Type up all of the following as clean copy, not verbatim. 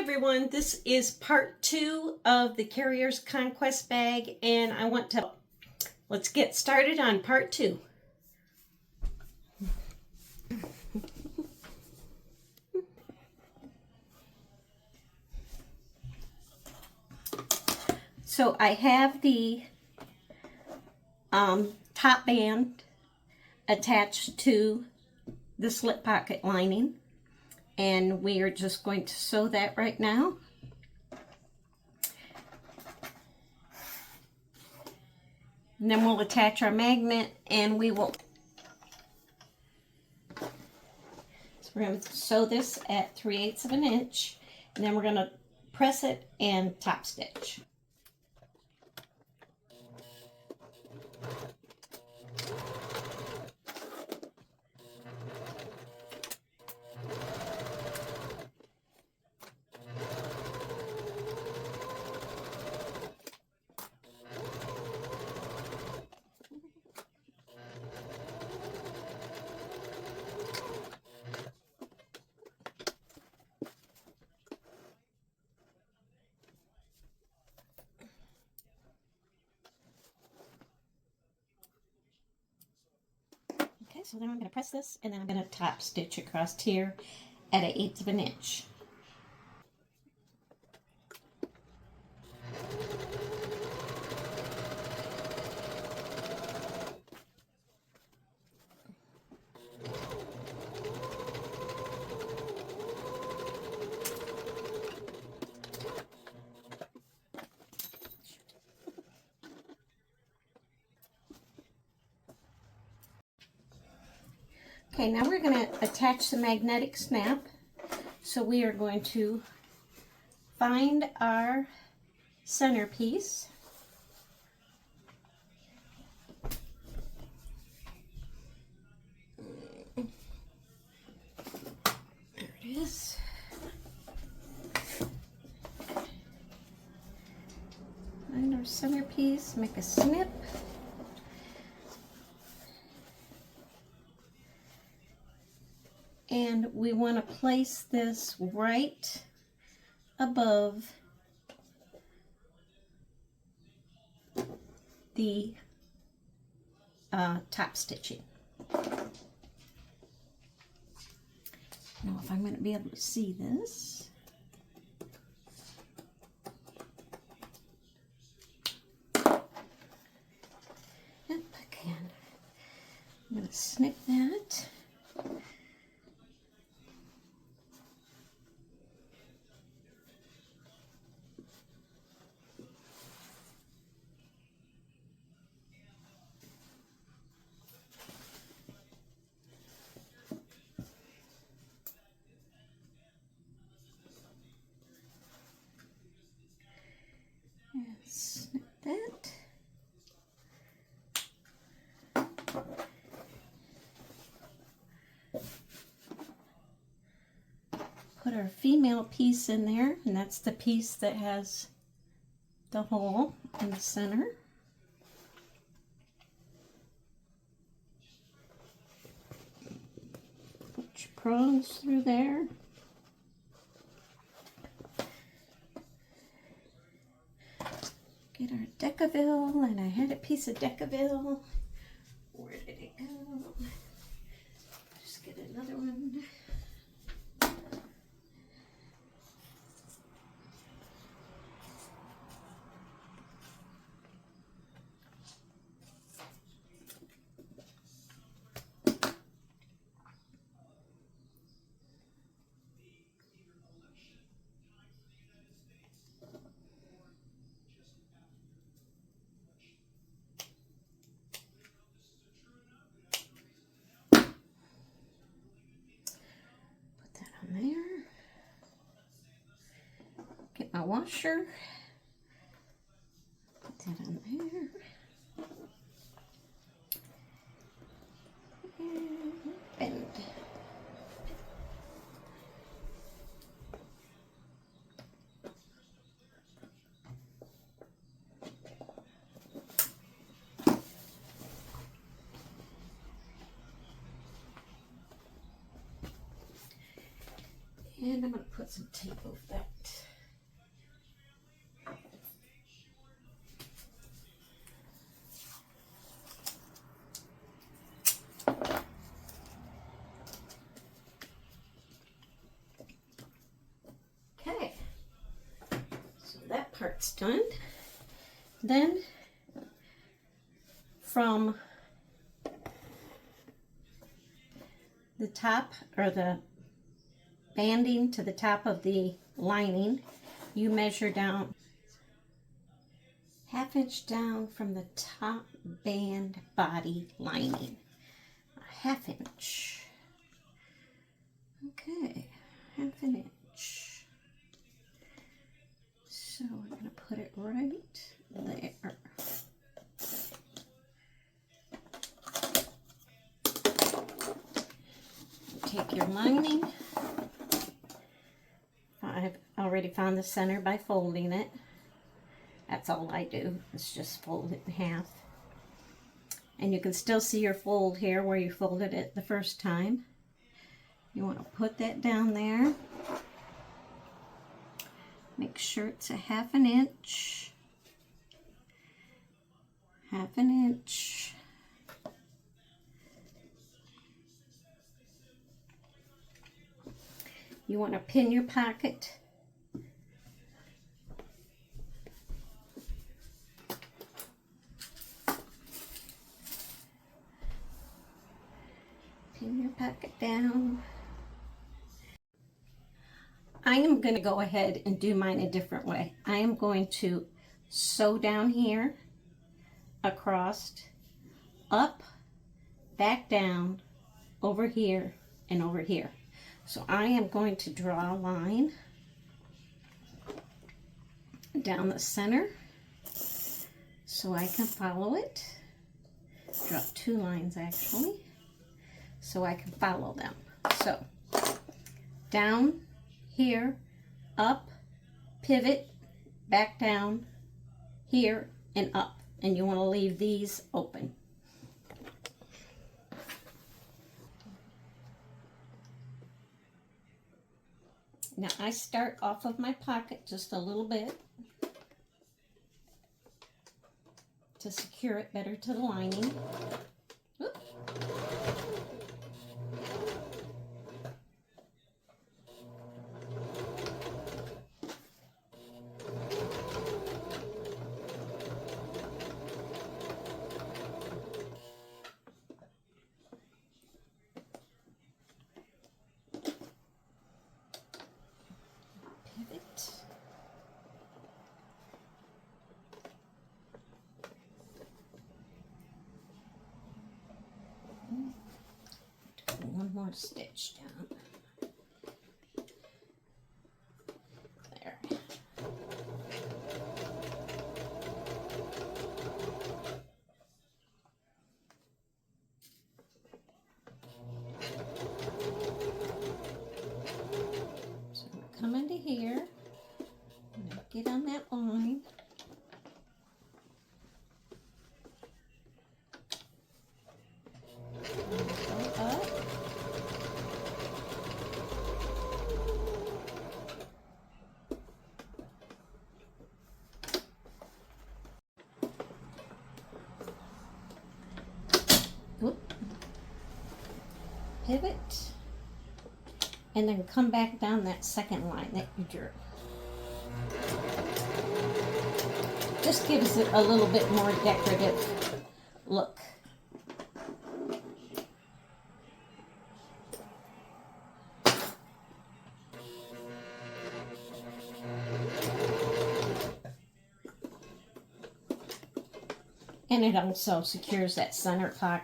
everyone, this is part 2 of the Carrier's Conquest bag, and let's get started on part 2. So I have the top band attached to the slip pocket lining, and we are just going to sew that right now. And then we'll attach our magnet, and we will. So we're going to sew this at 3/8 of an inch, and then we're going to press it and top stitch. Okay, so then I'm going to press this, and then I'm going to top stitch across here at 1/8 of an inch. Okay, now we're going to attach the magnetic snap. So we are going to find our centerpiece. There it is. Find our centerpiece, make a snip. And we want to place this right above the top stitching. Now, if I'm going to be able to see this. Yep, I can. I'm going to snip that. Snip that. Put our female piece in there, and that's the piece that has the hole in the center. Put your prongs through there. Get our Decaville, and I had a piece of Decaville. Where did it go? Just get another one. There. Get my washer. Put that on there. And bend. And I'm going to put some tape over that. Okay, so that part's done. Then from the top, or the banding to the top of the lining, you measure down 1/2 inch down from the top band body lining. 1/2 inch. Okay, 1/2 inch. So we're going to put it right there. Take your lining. I've already found the center by folding it. That's all I do, is just fold it in half. And you can still see your fold here where you folded it the first time. You want to put that down there. Make sure it's 1/2 inch. 1/2 inch. You want to pin your pocket. Pin your pocket down. I am going to go ahead and do mine a different way. I am going to sew down here, across, up, back down, over here, and over here. So I am going to draw a line down the center so I can follow it. Draw 2 lines actually, so I can follow them. So down here, up, pivot, back down, here, and up. And you want to leave these open. Now I start off of my pocket just a little bit to secure it better to the lining. Oop. One more stitch down. There. So we're coming to here. I'm going to get on that line. Pivot, and then come back down that second line that you drew. Just gives it a little bit more decorative look. And it also secures that center for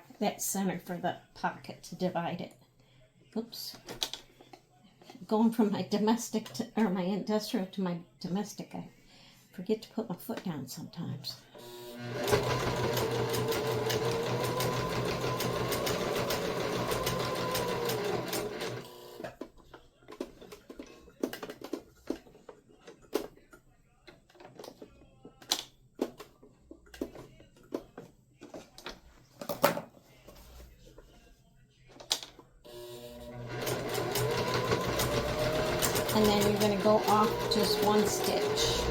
the pocket to divide it. Oops. Going from my domestic to, or my industrial to my domestic, I forget to put my foot down sometimes. And then you're going to go off just one stitch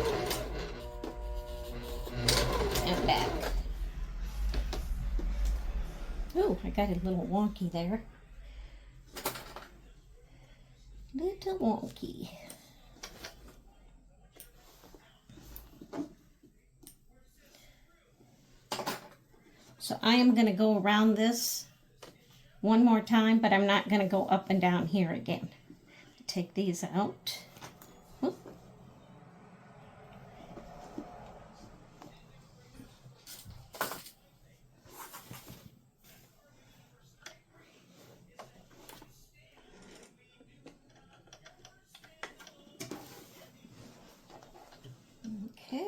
and back. Oh, I got a little wonky there. Little wonky. So I am going to go around this one more time, but I'm not going to go up and down here again. Take these out. Whoop. Okay.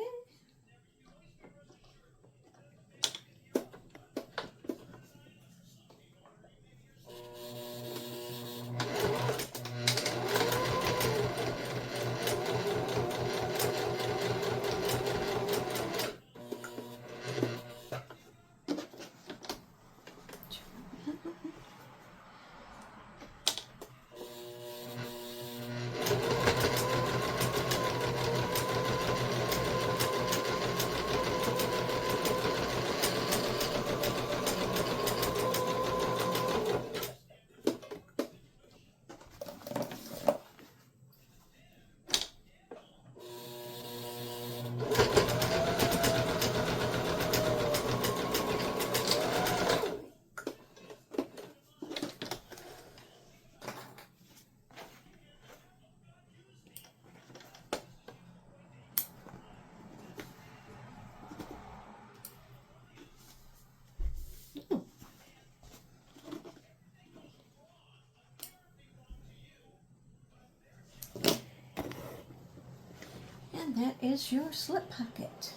And that is your slip pocket.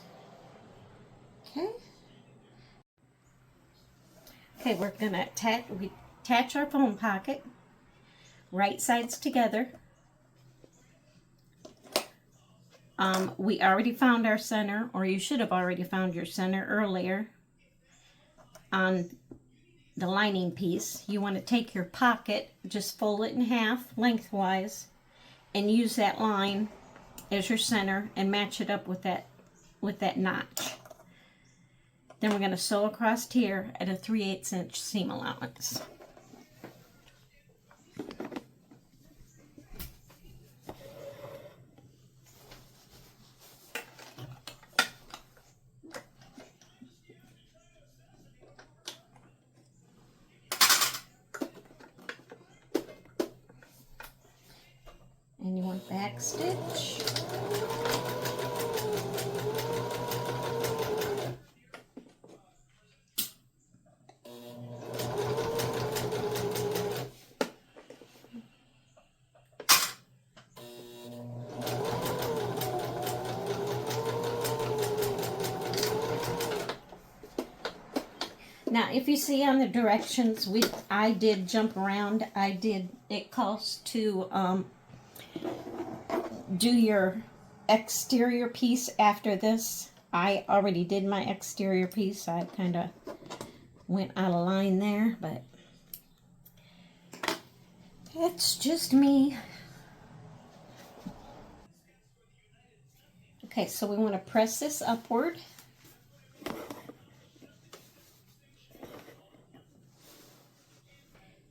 Okay. Okay, we're gonna attach our phone pocket, right sides together. We already found our center, or you should have already found your center earlier on the lining piece. You want to take your pocket, just fold it in half lengthwise, and use that line as your center and match it up with that notch. Then we're going to sew across here at a 3/8 inch seam allowance. And you want back stitch. Now, if you see on the directions, I did jump around. It calls to do your exterior piece after this. I already did my exterior piece. I kind of went out of line there, but that's just me. Okay, so we want to press this upward.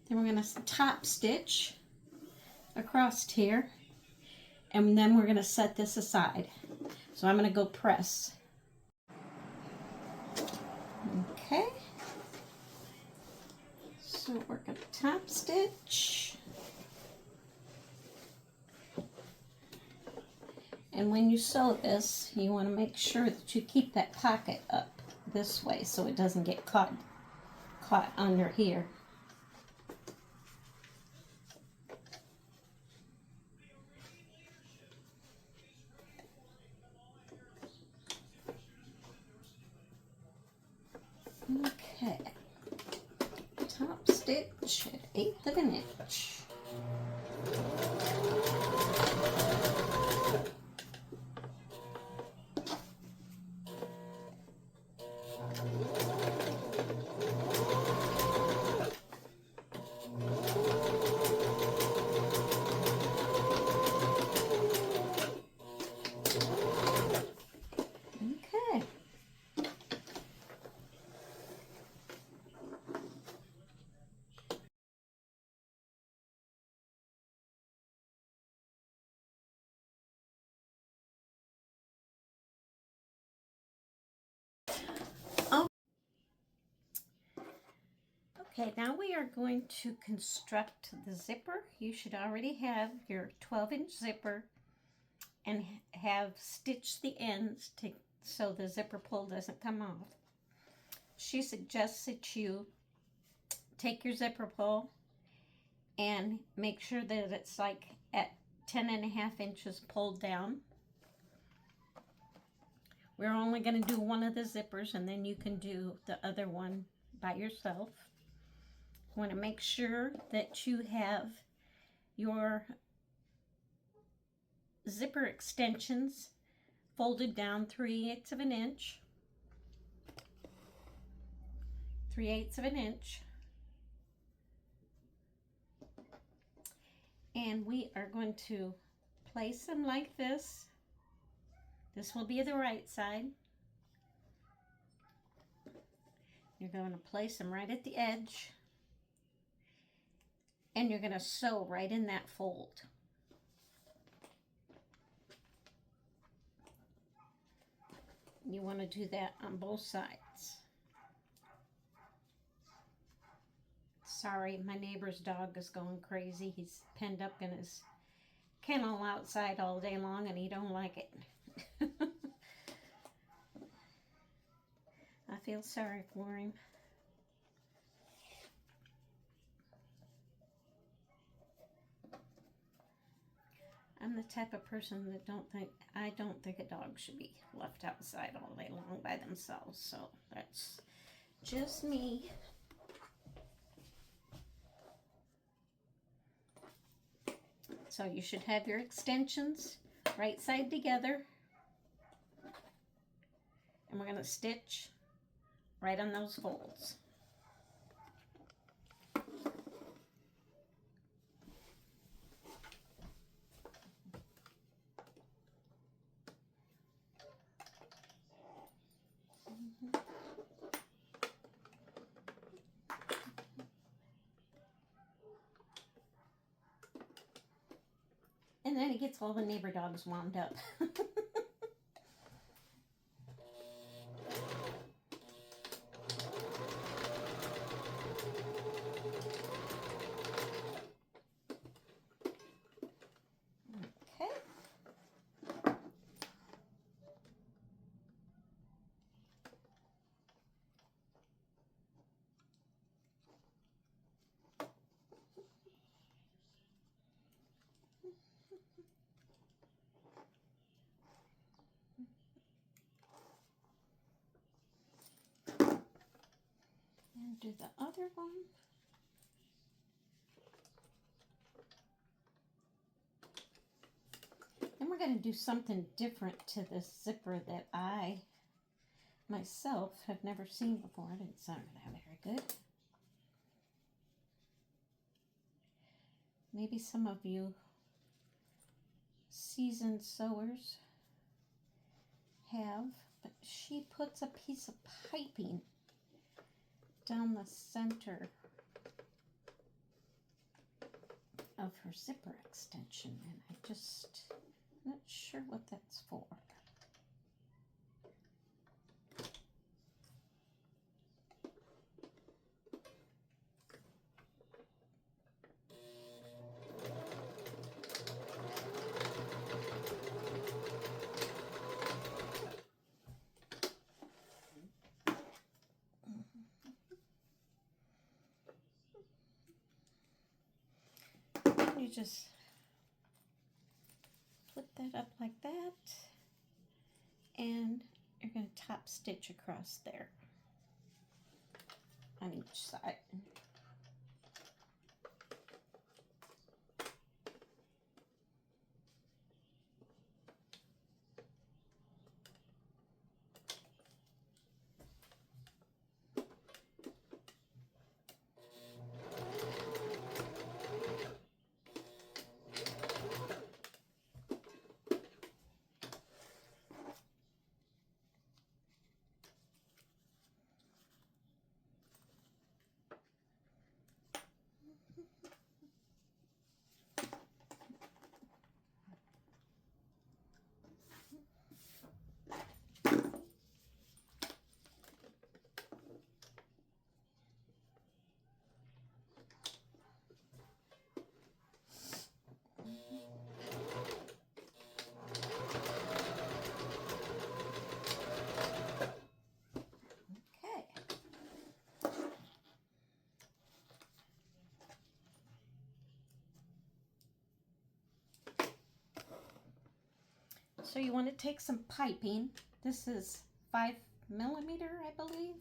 Then we're going to top stitch across here, and then we're going to set this aside. So I'm going to go press. Okay. So we're going to top stitch. And when you sew this, you want to make sure that you keep that pocket up this way so it doesn't get caught under here. Okay, top stitch at 1/8 of an inch. Okay, now we are going to construct the zipper. You should already have your 12-inch zipper and have stitched the ends so the zipper pull doesn't come off. She suggests that you take your zipper pull and make sure that it's like at 10.5 inches pulled down. We're only going to do one of the zippers, and then you can do the other one by yourself. You want to make sure that you have your zipper extensions folded down 3/8 of an inch. 3/8 of an inch. And we are going to place them like this. This will be the right side. You're going to place them right at the edge. And you're going to sew right in that fold. You want to do that on both sides. Sorry, my neighbor's dog is going crazy. He's penned up in his kennel outside all day long and he don't like it. I feel sorry for him. I'm the type of person that I don't think a dog should be left outside all day long by themselves. So that's just me. So you should have your extensions right side together. And we're going to stitch right on those folds. And then it gets all the neighbor dogs wound up. Okay. And do the other one. And we're going to do something different to this zipper that I myself have never seen before. It didn't sound that very good. Maybe some of you seasoned sewers have, but she puts a piece of piping down the center of her zipper extension, and I'm not sure what that's for. You just put that up like that, and you're going to top stitch across there on each side. So you want to take some piping. This is 5mm, I believe.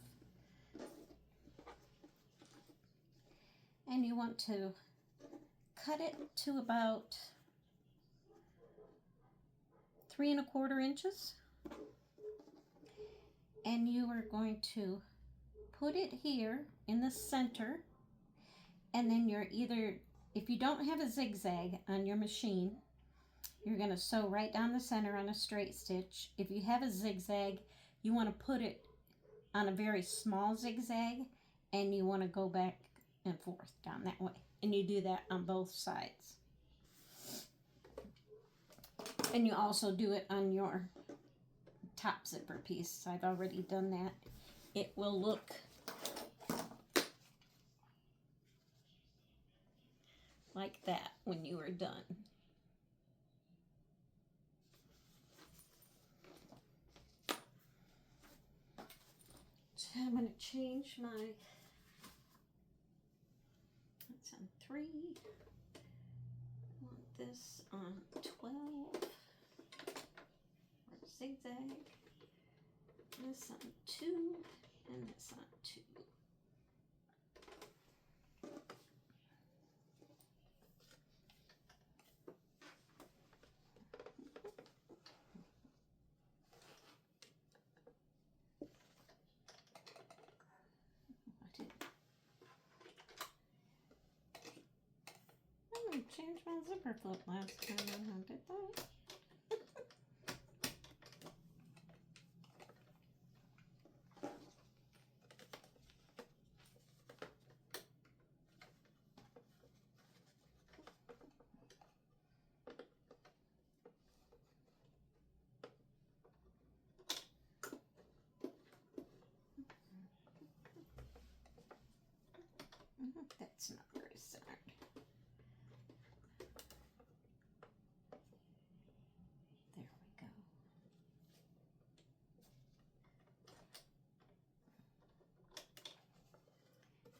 And you want to cut it to about 3 1/4 inches. And you are going to put it here in the center. And then you're either, if you don't have a zigzag on your machine, you're going to sew right down the center on a straight stitch. If you have a zigzag, you want to put it on a very small zigzag, and you want to go back and forth down that way. And you do that on both sides. And you also do it on your top zipper piece. I've already done that. It will look like that when you are done. So I'm going to change my, that's on 3. I want this on 12. Or zigzag. This on 2, and this on 2. I changed my zipper flip last time. How did that? That's not very centered. There we go.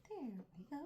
There we go.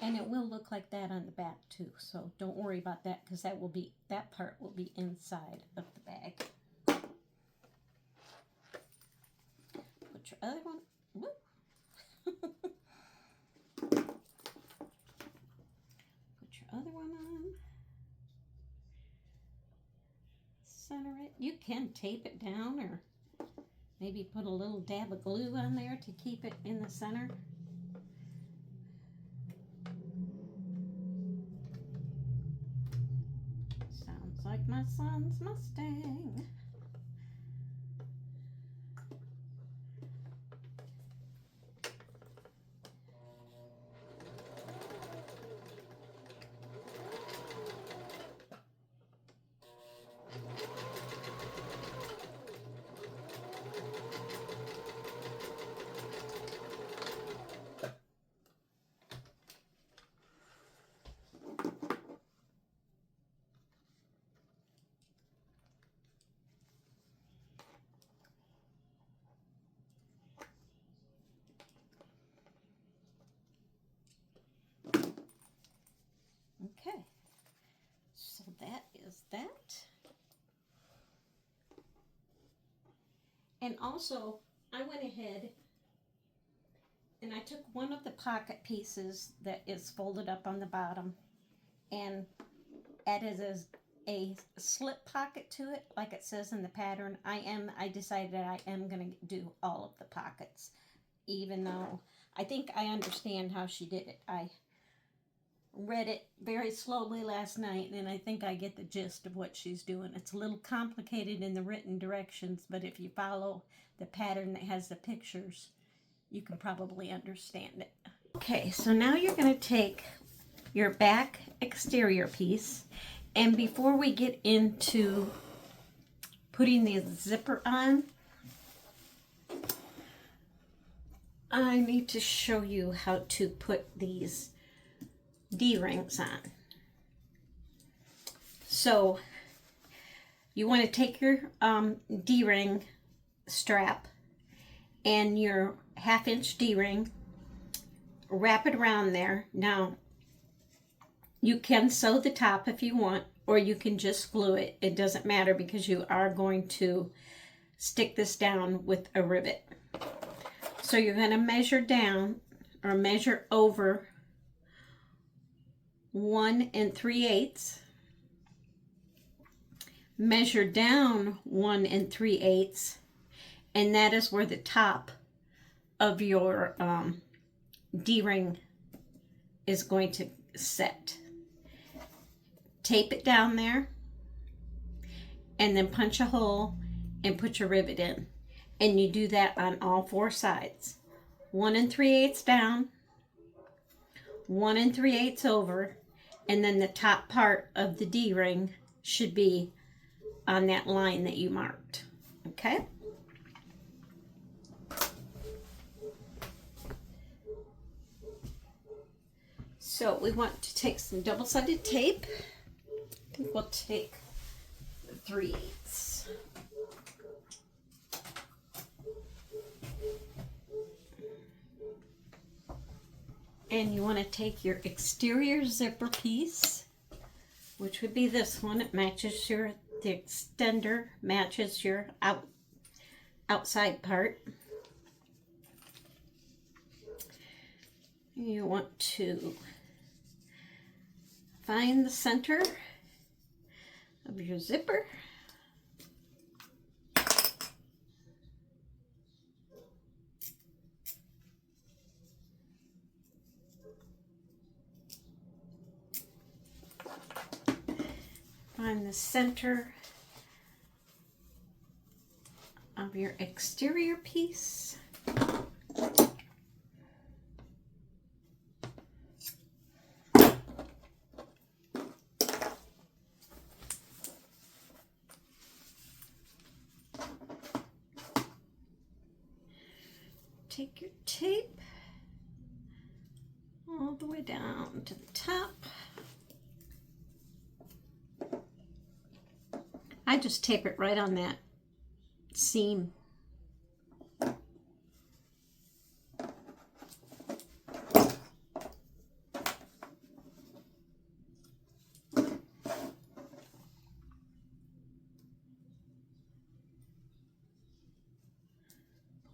And it will look like that on the back too, so don't worry about that, because that part will be inside of the bag. Put your other one, whoop. Put your other one on. Center it. You can tape it down, or maybe put a little dab of glue on there to keep it in the center. Sounds like my son's Mustang. Okay, so that is that. And also, I went ahead and I took one of the pocket pieces that is folded up on the bottom and added a slip pocket to it, like it says in the pattern. I decided I am going to do all of the pockets, even though I think I understand how she did it. I read it very slowly last night, and I think I get the gist of what she's doing. It's a little complicated in the written directions, but if you follow the pattern that has the pictures, you can probably understand it. Okay, so now you're going to take your back exterior piece, And before we get into putting the zipper on, I need to show you how to put these D-rings on. So you want to take your D-ring strap and your 1/2 inch D-ring, wrap it around there. Now, you can sew the top if you want, or you can just glue it. It doesn't matter because you are going to stick this down with a rivet. So you're going to measure down or measure over 1 3/8. Measure down 1 3/8, and that is where the top of your D-ring is going to set. Tape it down there, and then punch a hole and put your rivet in. And you do that on all 4 sides. 1 3/8 down, 1 3/8 over, and then the top part of the D-ring should be on that line that you marked. Okay? So we want to take some double-sided tape. I think we'll take 3/8. And you want to take your exterior zipper piece, which would be this one. It matches the extender matches your outside part. You want to find the center of your zipper. Find the center of your exterior piece. Take your tape all the way down to the top. I just tape it right on that seam.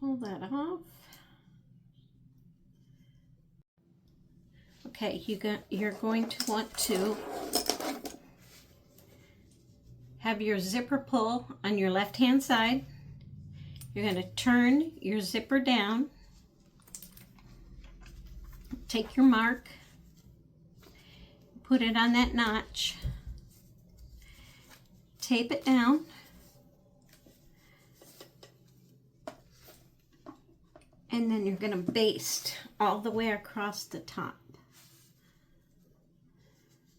Pull that off. Okay, you're going to want to have your zipper pull on your left-hand side. You're going to turn your zipper down. Take your mark, put it on that notch, tape it down, and then you're going to baste all the way across the top.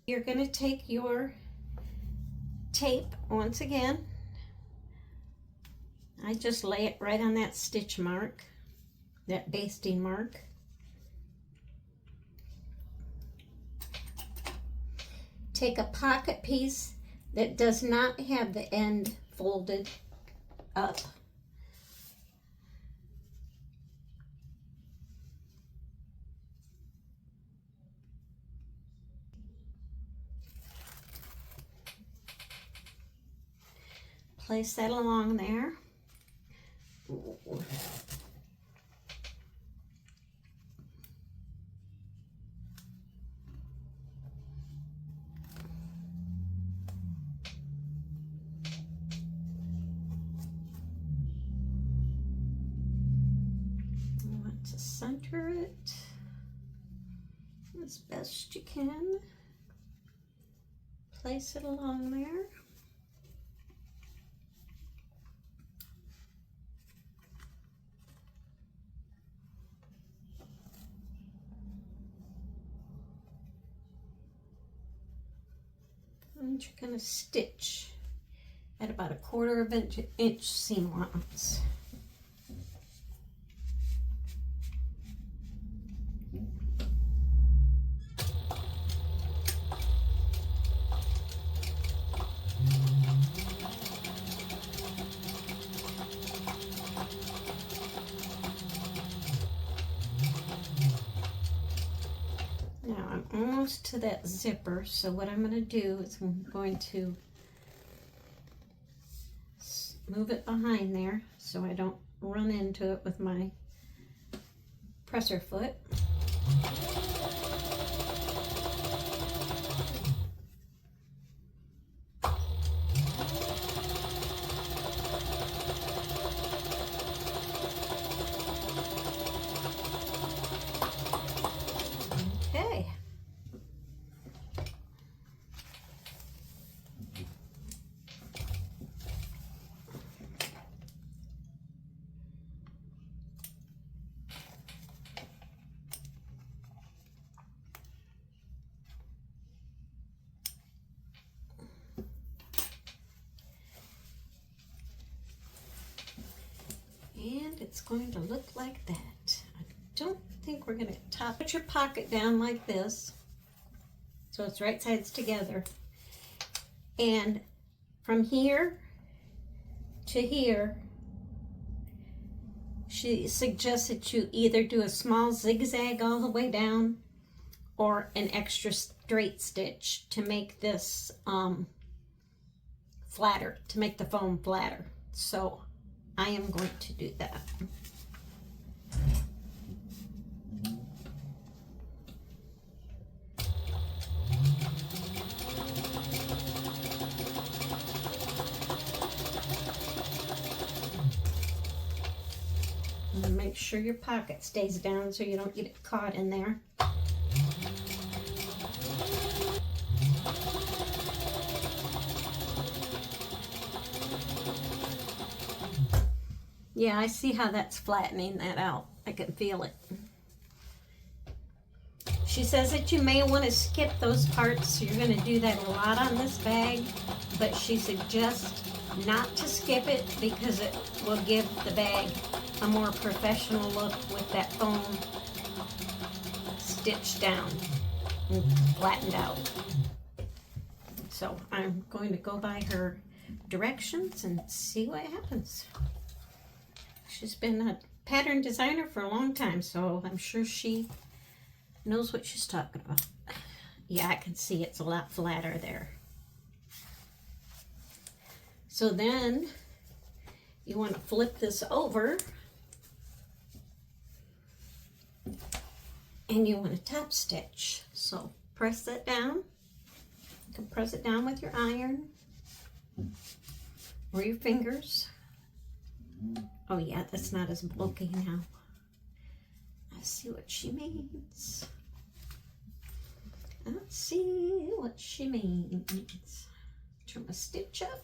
You're going to take your tape once again. I just lay it right on that stitch mark, that basting mark. Take a pocket piece that does not have the end folded up. Place that along there. You want to center it as best you can. Place it along there. And you're going to stitch at about a 1/4 inch seam allowance. Now I'm almost to that zipper, so what I'm going to do is I'm going to move it behind there so I don't run into it with my presser foot. Okay. And it's going to look like that. I don't think we're going to put your pocket down like this, so it's right sides together. And from here to here, she suggests that you either do a small zigzag all the way down or an extra straight stitch to make this flatter, to make the foam flatter. So I am going to do that. And make sure your pocket stays down so you don't get it caught in there. Yeah, I see how that's flattening that out. I can feel it. She says that you may want to skip those parts, so you're going to do that a lot on this bag, but she suggests not to skip it because it will give the bag a more professional look with that foam stitched down and flattened out. So I'm going to go by her directions and see what happens. She's been a pattern designer for a long time, so I'm sure she knows what she's talking about. Yeah, I can see it's a lot flatter there. So then you want to flip this over and you want to top stitch. So press that down. You can press it down with your iron or your fingers. Oh yeah, that's not as bulky now. I see what she means. I see what she means. Turn my stitch up.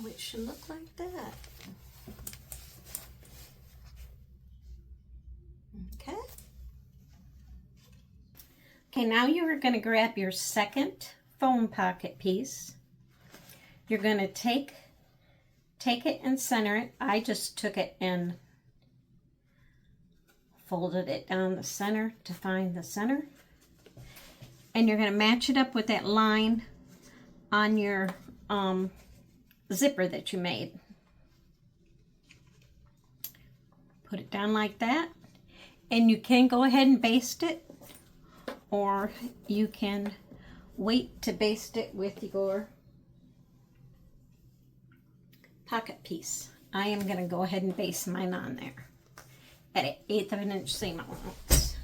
It should look like that. Okay. Okay, now you're going to grab your second foam pocket piece. You're going to take it and center it. I just took it and folded it down the center to find the center. And you're going to match it up with that line on your zipper that you made. Put it down like that. And you can go ahead and baste it, or you can wait to baste it with your pocket piece. I am going to go ahead and baste mine on there at an 1/8 of an inch seam allowance.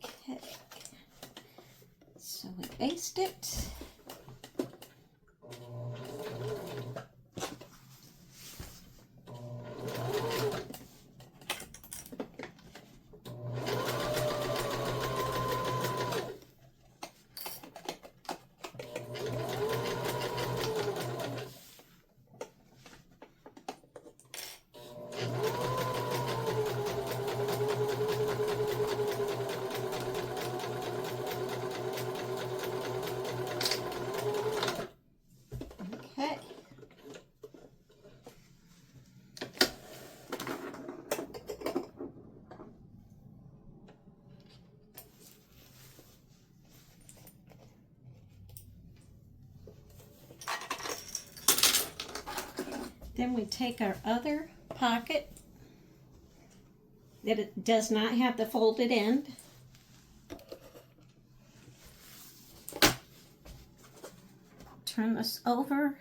Okay, so we baste it. Okay. Then we take our other pocket that it does not have the folded end. Turn this over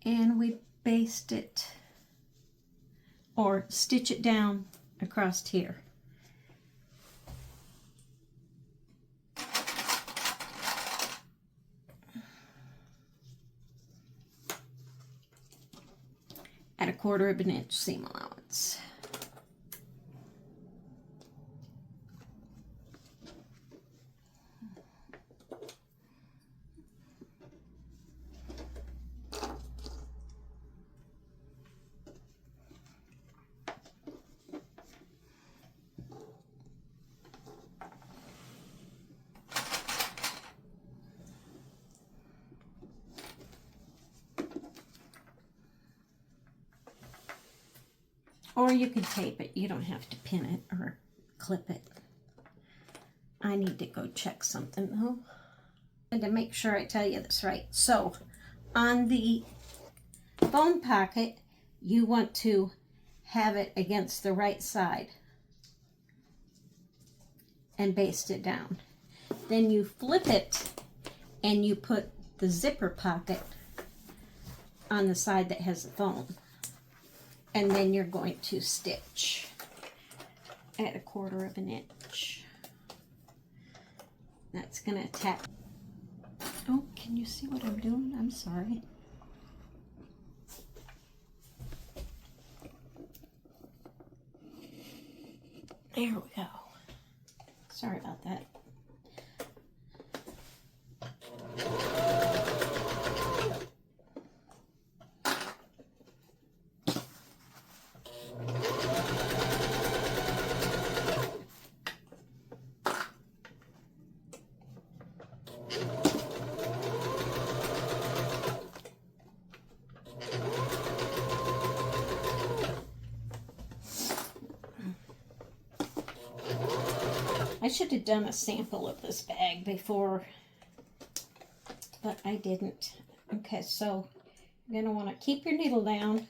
and we baste it or stitch it down across here. At a 1/4 of an inch seam allowance. Or you can tape it. You don't have to pin it or clip it. I need to go check something though. And to make sure I tell you this right. So on the foam pocket, you want to have it against the right side and baste it down. Then you flip it and you put the zipper pocket on the side that has the foam. And then you're going to stitch at a 1/4 of an inch. That's going to attach. Oh, can you see what I'm doing? I'm sorry. There we go. Sorry about that. I should have done a sample of this bag before, but I didn't. Okay, so you're going to want to keep your needle down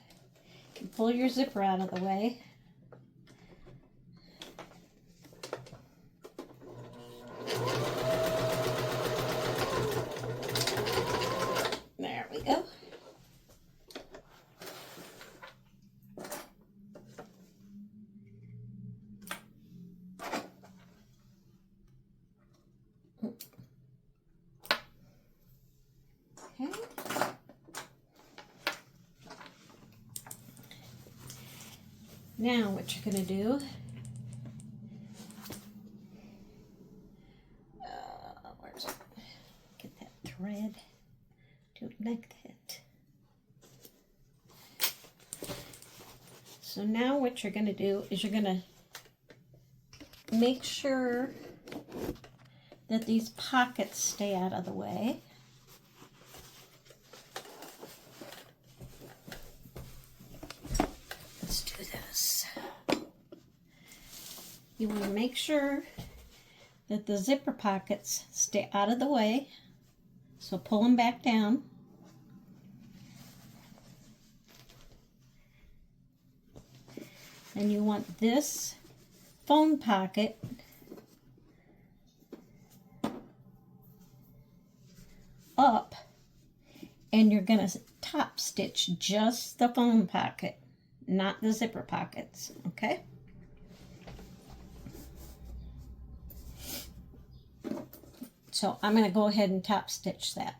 and pull your zipper out of the way. There we go. Okay. Now what you're going to do, where's it? Get that thread, do it like that. So now what you're going to do is you're going to make sure that these pockets stay out of the way. Let's do this. You want to make sure that the zipper pockets stay out of the way. So pull them back down. And you want this phone pocket up, and you're going to top stitch just the phone pocket, not the zipper pockets, okay? So I'm going to go ahead and top stitch that.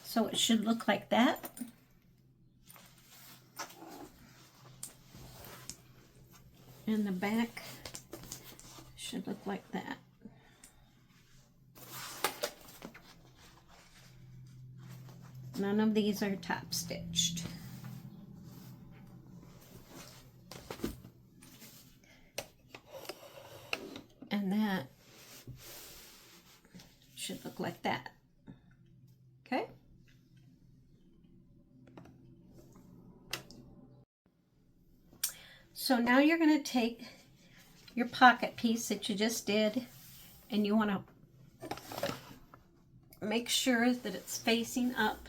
So it should look like that. And the back should look like that. None of these are top stitched. And that should look like that. Okay? So now you're going to take your pocket piece that you just did, and you want to make sure that it's facing up.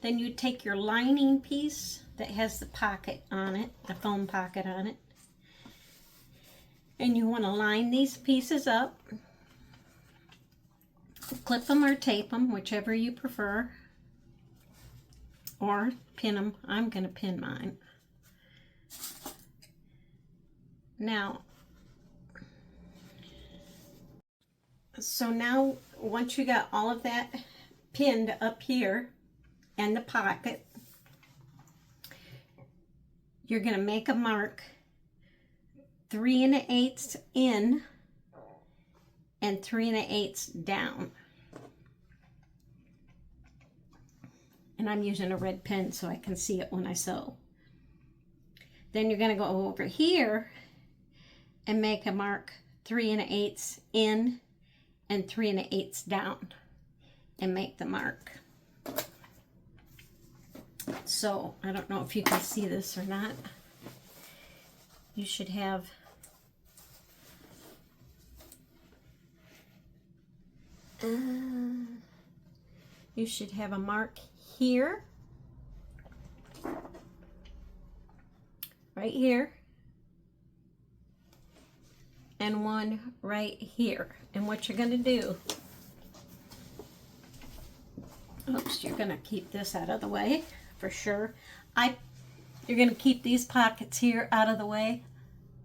Then you take your lining piece that has the pocket on it, the foam pocket on it, and you want to line these pieces up. Clip them or tape them, whichever you prefer, or pin them. I'm going to pin mine. Now, so now once you got all of that pinned up here and the pocket, you're going to make a mark 3 1/8 in and 3 1/8 down. And I'm using a red pen so I can see it when I sew. Then you're going to go over here and make a mark 3 1/8 in and 3 1/8 down and make the mark. So I don't know if you can see this or not. You should have a mark here, right here, and one right here. And what you're going to do, oops, you're going to keep this out of the way for sure. You're going to keep these pockets here out of the way.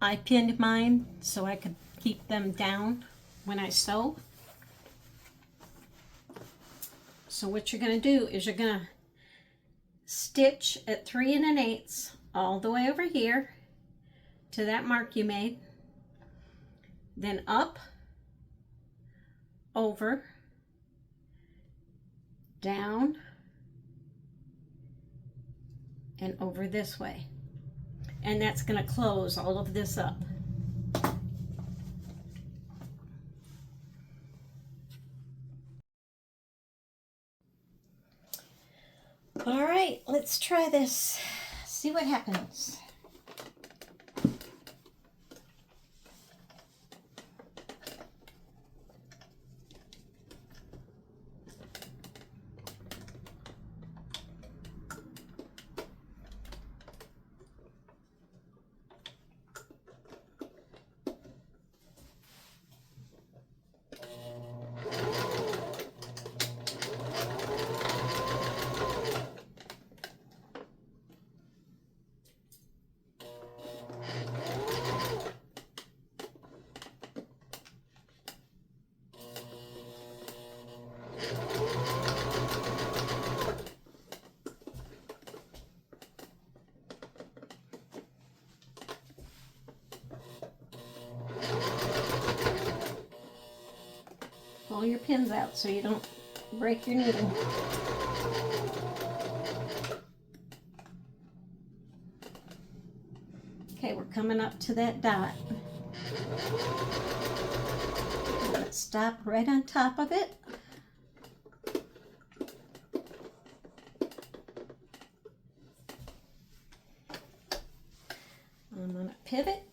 I pinned mine so I could keep them down when I sew. So what you're going to do is you're going to stitch at 3 1/8 all the way over here to that mark you made. Then up, over, down, and over this way. And that's going to close all of this up. All right, let's try this. See what happens. pull your pins out so you don't break your needle. Okay, we're coming up to that dot. I'm going to stop right on top of it. I'm going to pivot.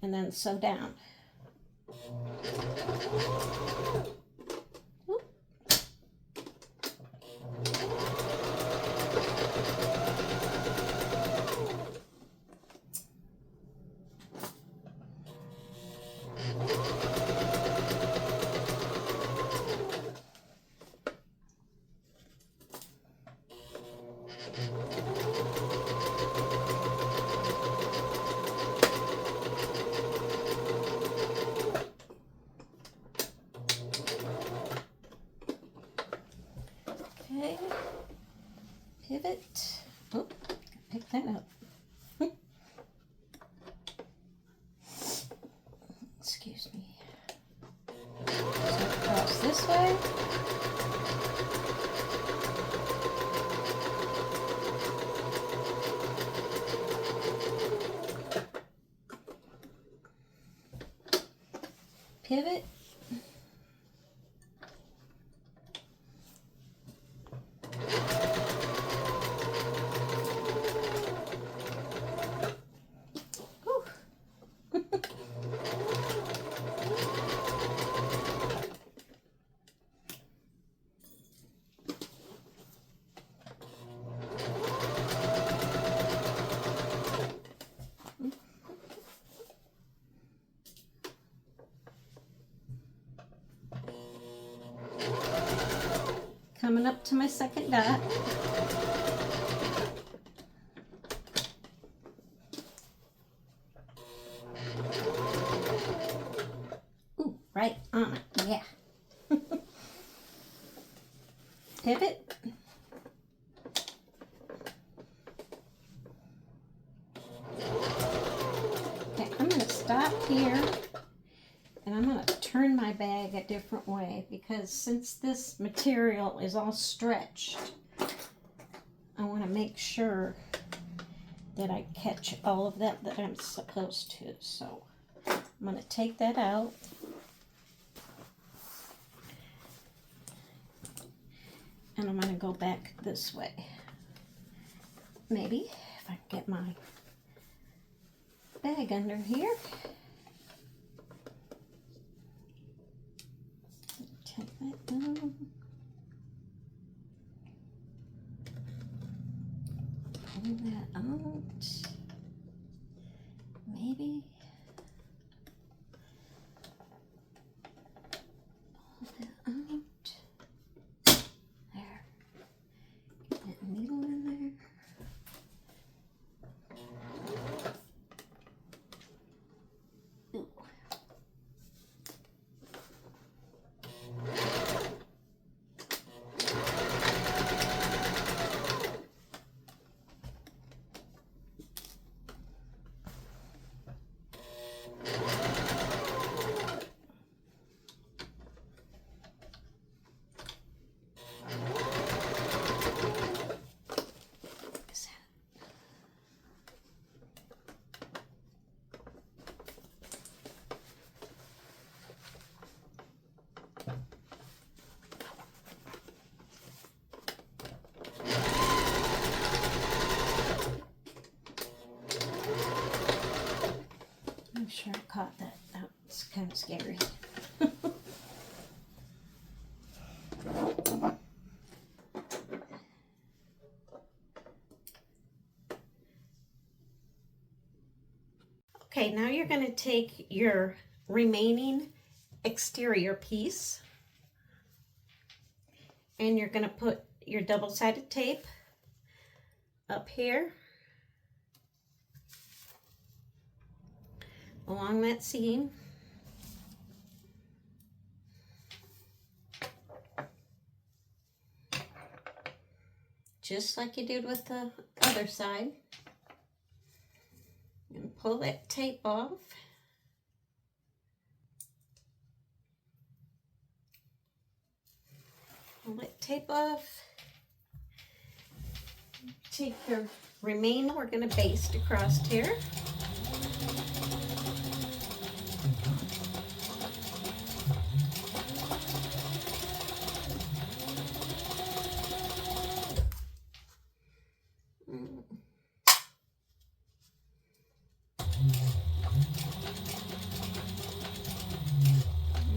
And then sew down. Okay, pivot. Oh, pick that up. Excuse me. So across this way. Pivot. Coming up to my second dot. Ooh, right on it, yeah. Pivot. Okay, I'm going to stop here. And I'm going to turn my bag a different way because since this material is all stretched, I want to make sure that I catch all of that I'm supposed to. So I'm going to take that out. And I'm going to go back this way. Maybe if I can get my bag under here. Take that down. Pull that out. Maybe. Pull that out. There. Get that needle in there. Ooh. I'm sure I caught that. That was kind of scary. Okay, now you're going to take your remaining exterior piece and you're going to put your double-sided tape up here along that seam. Just like you did with the other side. pull that tape off. Pull that tape off. Take your remainder, we're going to baste across here.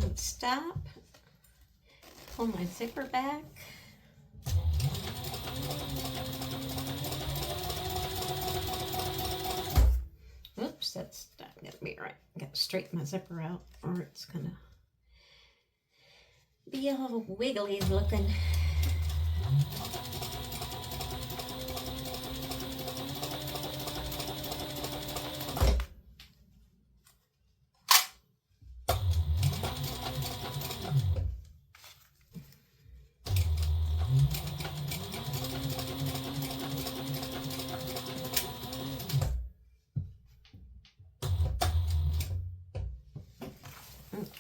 And stop. Pull my zipper back. Oops, that's not gonna be right. I gotta straighten my zipper out or it's gonna be all wiggly looking.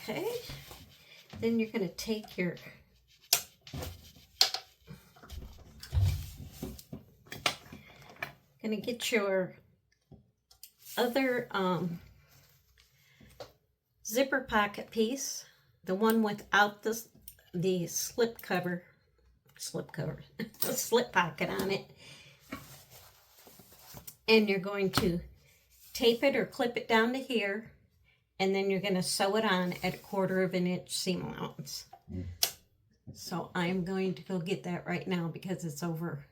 Okay, then you're going to take your get your other zipper pocket piece, the one without the slip pocket on it, and you're going to tape it or clip it down to here. And then you're going to sew it on at 1/4 of an inch seam allowance. So I'm going to go get that right now because it's over.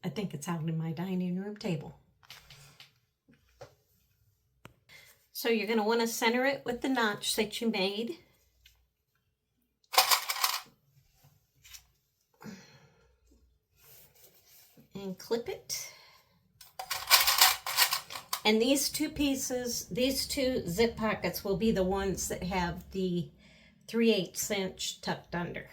I think it's out in my dining room table. So you're going to want to center it with the notch that you made. And clip it. And these two pieces, these two zip pockets will be the ones that have the 3/8 inch tucked under.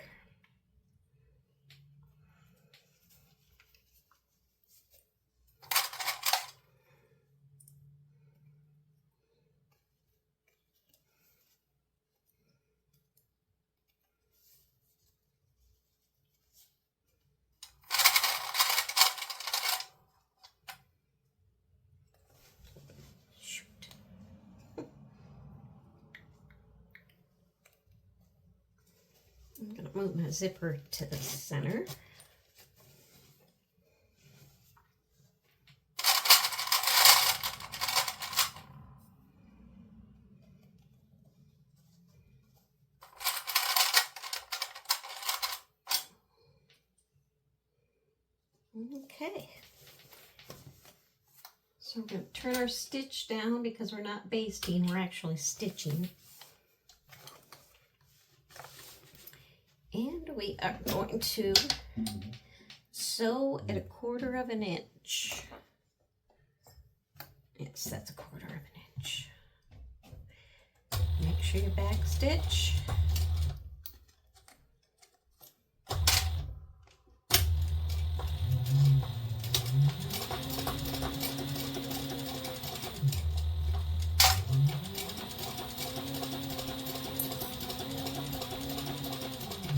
I'm going to move my zipper to the center. Okay. So we're going to turn our stitch down because we're not basting, we're actually stitching. And we are going to sew at 1/4 of an inch. Yes, that's 1/4 of an inch. Make sure you back stitch.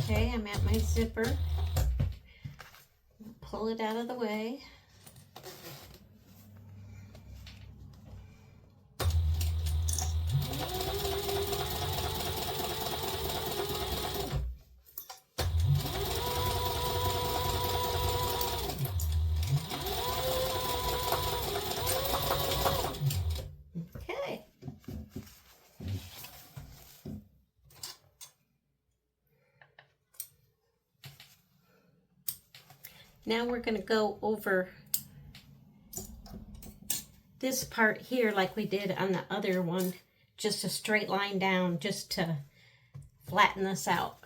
Okay, I'm at my zipper. Pull it out of the way. Okay. Now we're going to go over this part here like we did on the other one, just a straight line down just to flatten this out.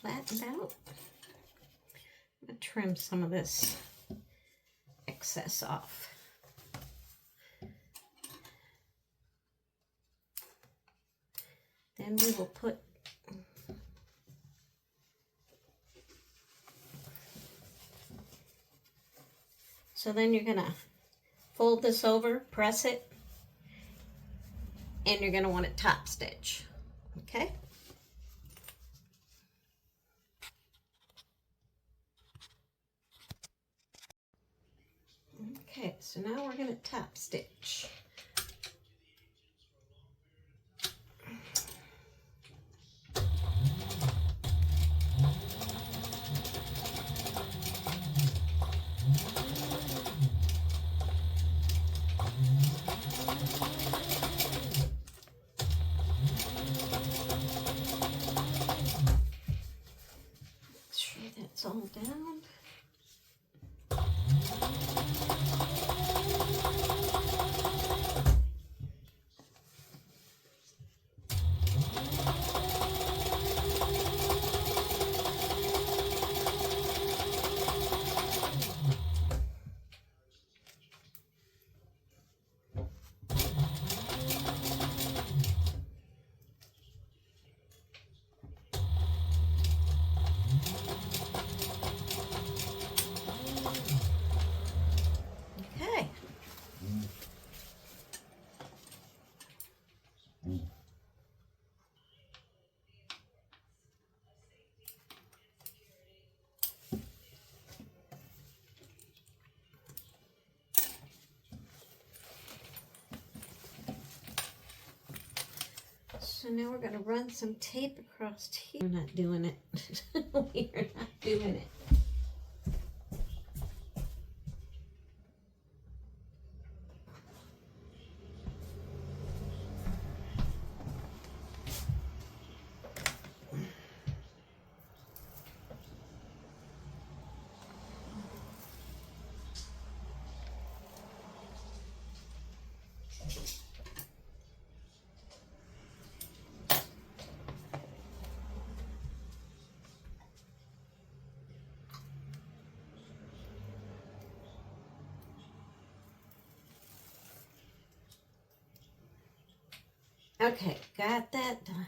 flattened out. I'm going to trim some of this excess off. Then we will put so then you're going to fold this over, press it, and you're going to want to top stitch. Okay? Okay, so now we're going to top stitch. It's all down. Okay. So now we're going to run some tape across here. We're not doing it. We are not doing it. Okay, got that done.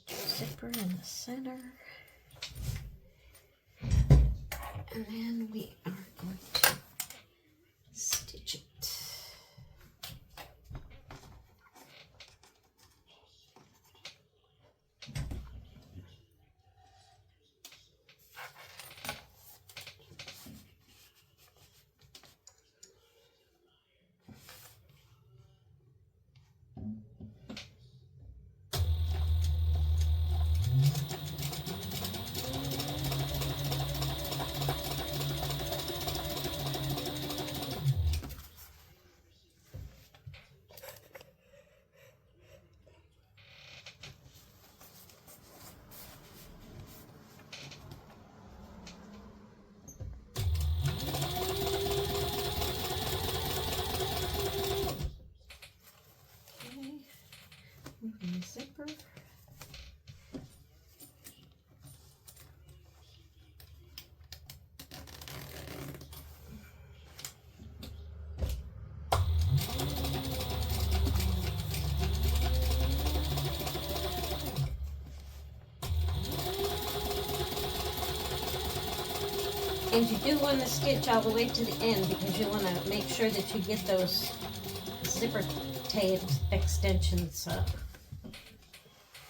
Zipper in the center. And then we are going to stitch it. Zipper. And you do want to stitch all the way to the end because you want to make sure that you get those zipper tape extensions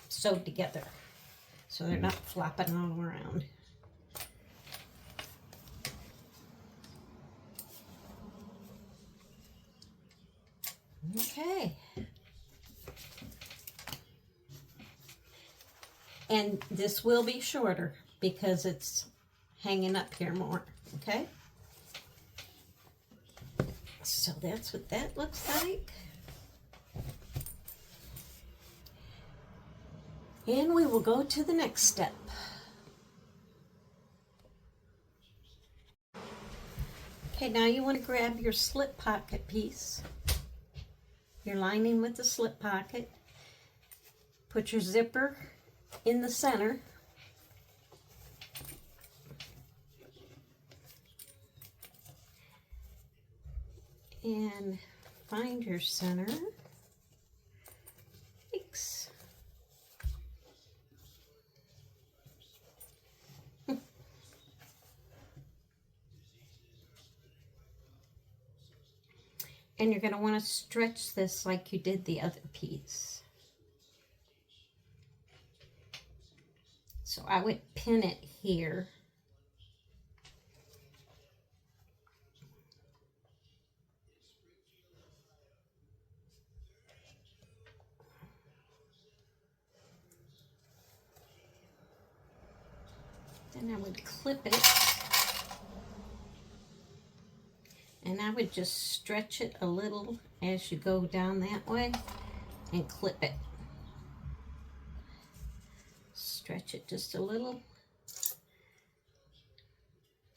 sewed together so they're not flopping all around. Okay. And this will be shorter because it's hanging up here more, okay? So that's what that looks like. And we will go to the next step. Okay, now you want to grab your slip pocket piece your lining with the slip pocket. Put your zipper in the center. And find your center. Thanks. And you're going to want to stretch this like you did the other piece. So I would pin it here. Then I would clip it. And I would just stretch it a little as you go down that way and clip it. Stretch it just a little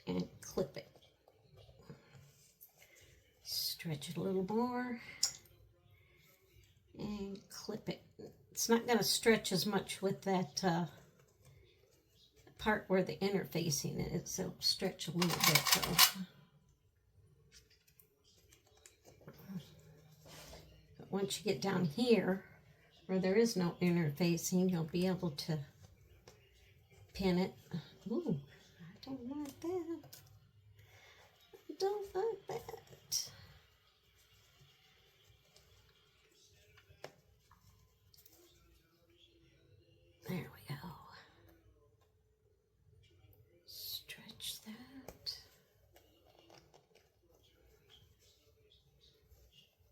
and clip it. Stretch it a little more and clip it. It's not going to stretch as much with that part where the interfacing is, so stretch a little bit though. But once you get down here where there is no interfacing, you'll be able to pin it. Ooh, I don't like that. I don't like that. There we go. Stretch that.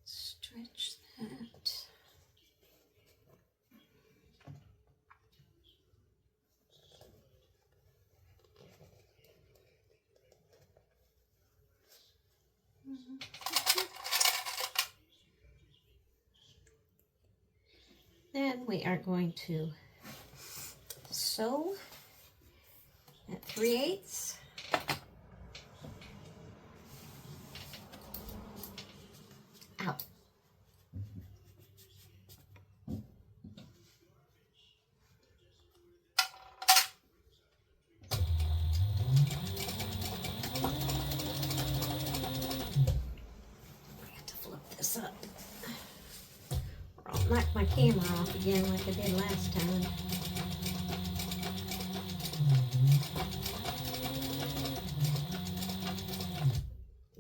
Stretch that. Then we are going to sew at 3/8. Out. Up, or I'll knock my camera off again like I did last time.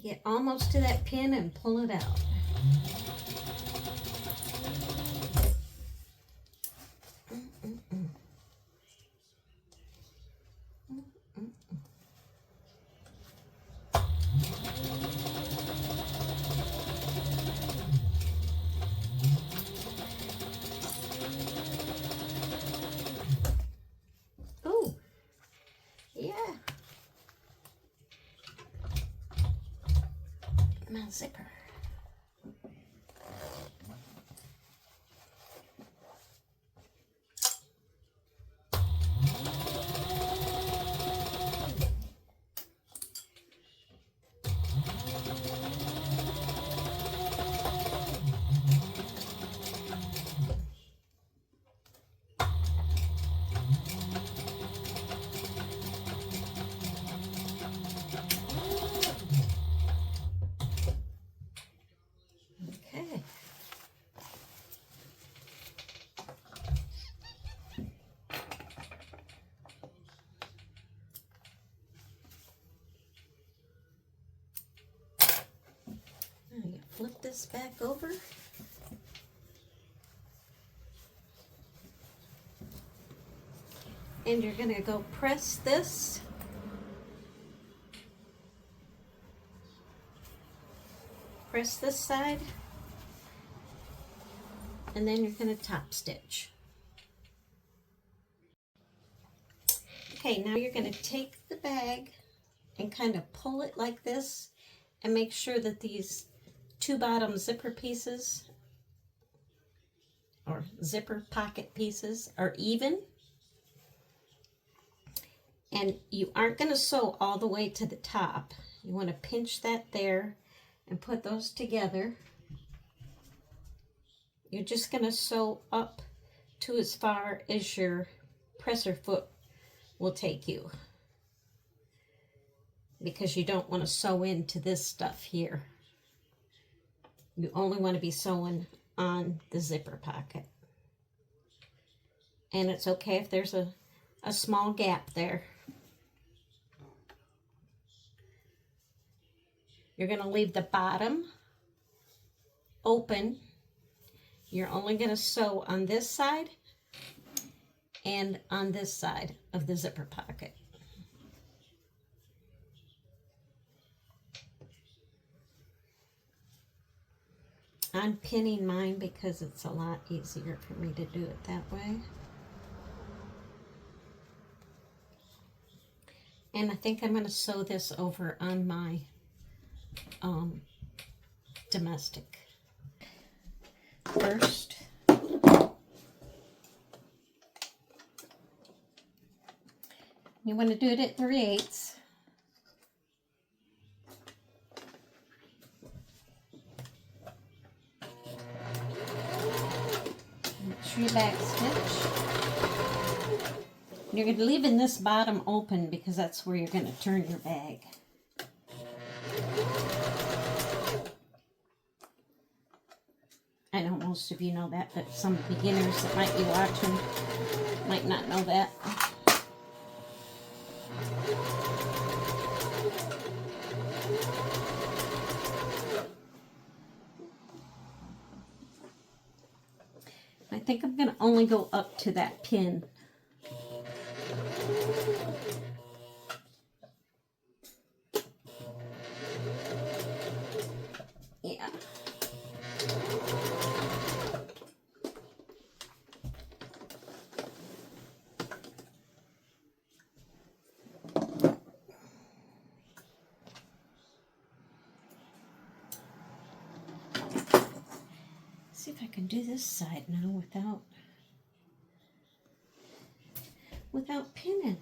Get almost to that pin and pull it out. My zipper. Flip this back over. And you're going to go press this. Press this side. And then you're going to top stitch. Okay, now you're going to take the bag and kind of pull it like this and make sure that these two bottom zipper pieces or zipper pocket pieces are even. And you aren't going to sew all the way to the top. You want to pinch that there and put those together. you're just going to sew up to as far as your presser foot will take you, because you don't want to sew into this stuff here. You only want to be sewing on the zipper pocket. And it's okay if there's a small gap there. You're going to leave the bottom open. You're only going to sew on this side and on this side of the zipper pocket. I'm pinning mine because it's a lot easier for me to do it that way. And I think I'm going to sew this over on my domestic. First, you want to do it at 3/8. Make sure you back stitch. You're going to leave in this bottom open because that's where you're going to turn your bag. I know most of you know that, but some beginners that might be watching might not know that. I think I'm going to only go up to that pin. Yeah. See if I can do this side now without pinning.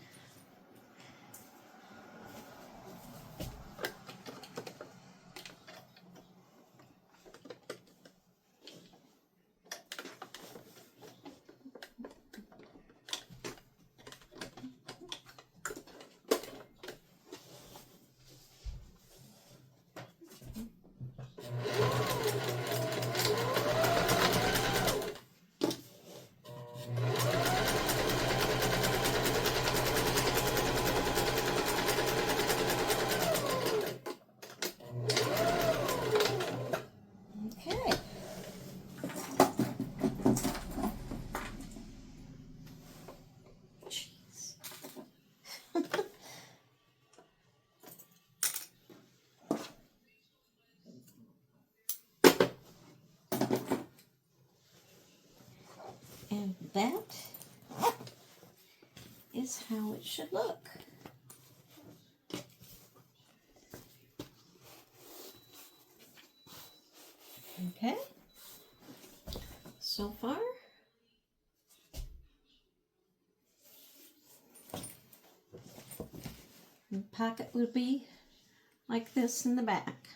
And that is how it should look. Okay, so far. The pocket would be like this in the back.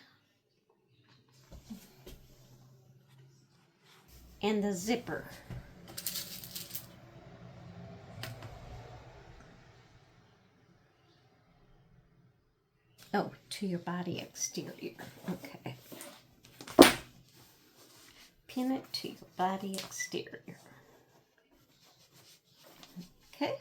And the zipper. Oh, to your body exterior. Okay. Pin it to your body exterior. Okay.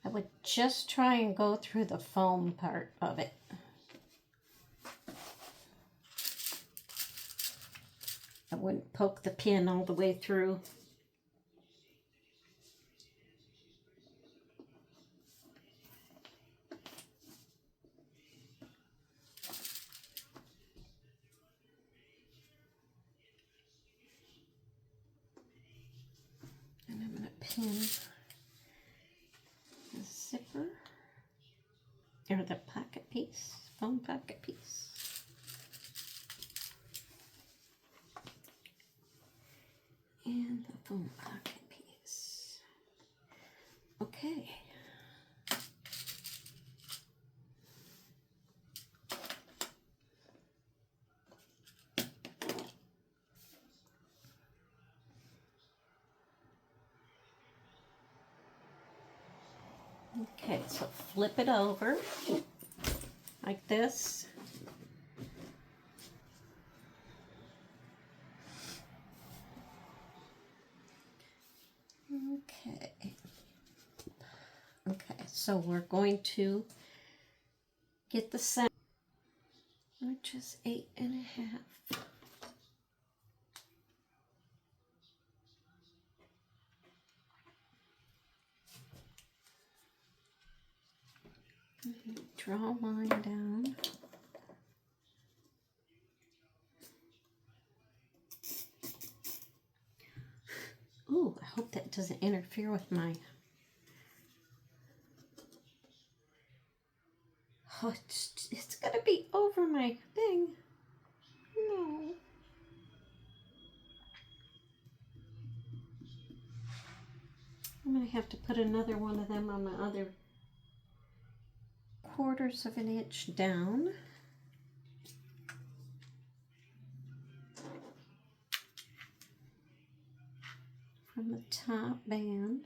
I would just try and go through the foam part of it. I wouldn't poke the pin all the way through. And I'm going to pin the zipper, or the pocket piece, foam pocket piece. Boom, pocket piece. Okay. Okay, so flip it over like this. Okay. Okay, so we're going to get the center, which is 8.5. Draw a line down. Ooh, I hope that doesn't interfere with my... Oh, it's gonna be over my thing. No. I'm gonna have to put another one of them on my other 1/4 of an inch down. From the top band.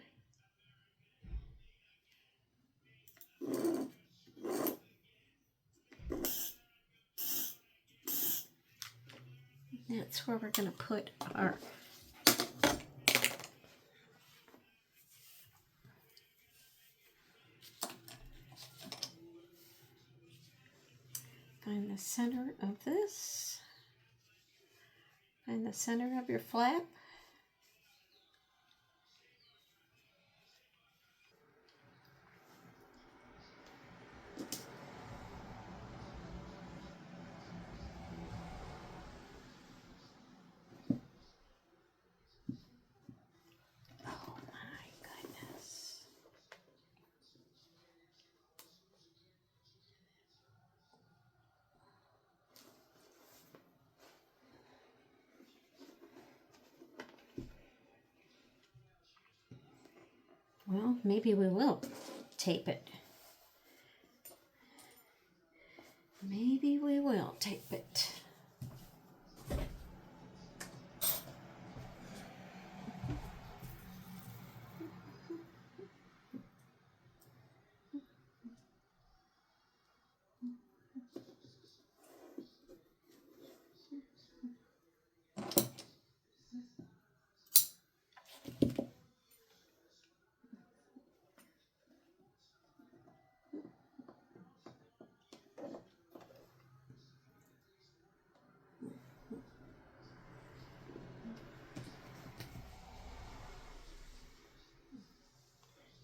That's where we're going to put our find the center of this. Find the center of your flap. Oh my goodness. Well, maybe we will tape it. Maybe we will tape it.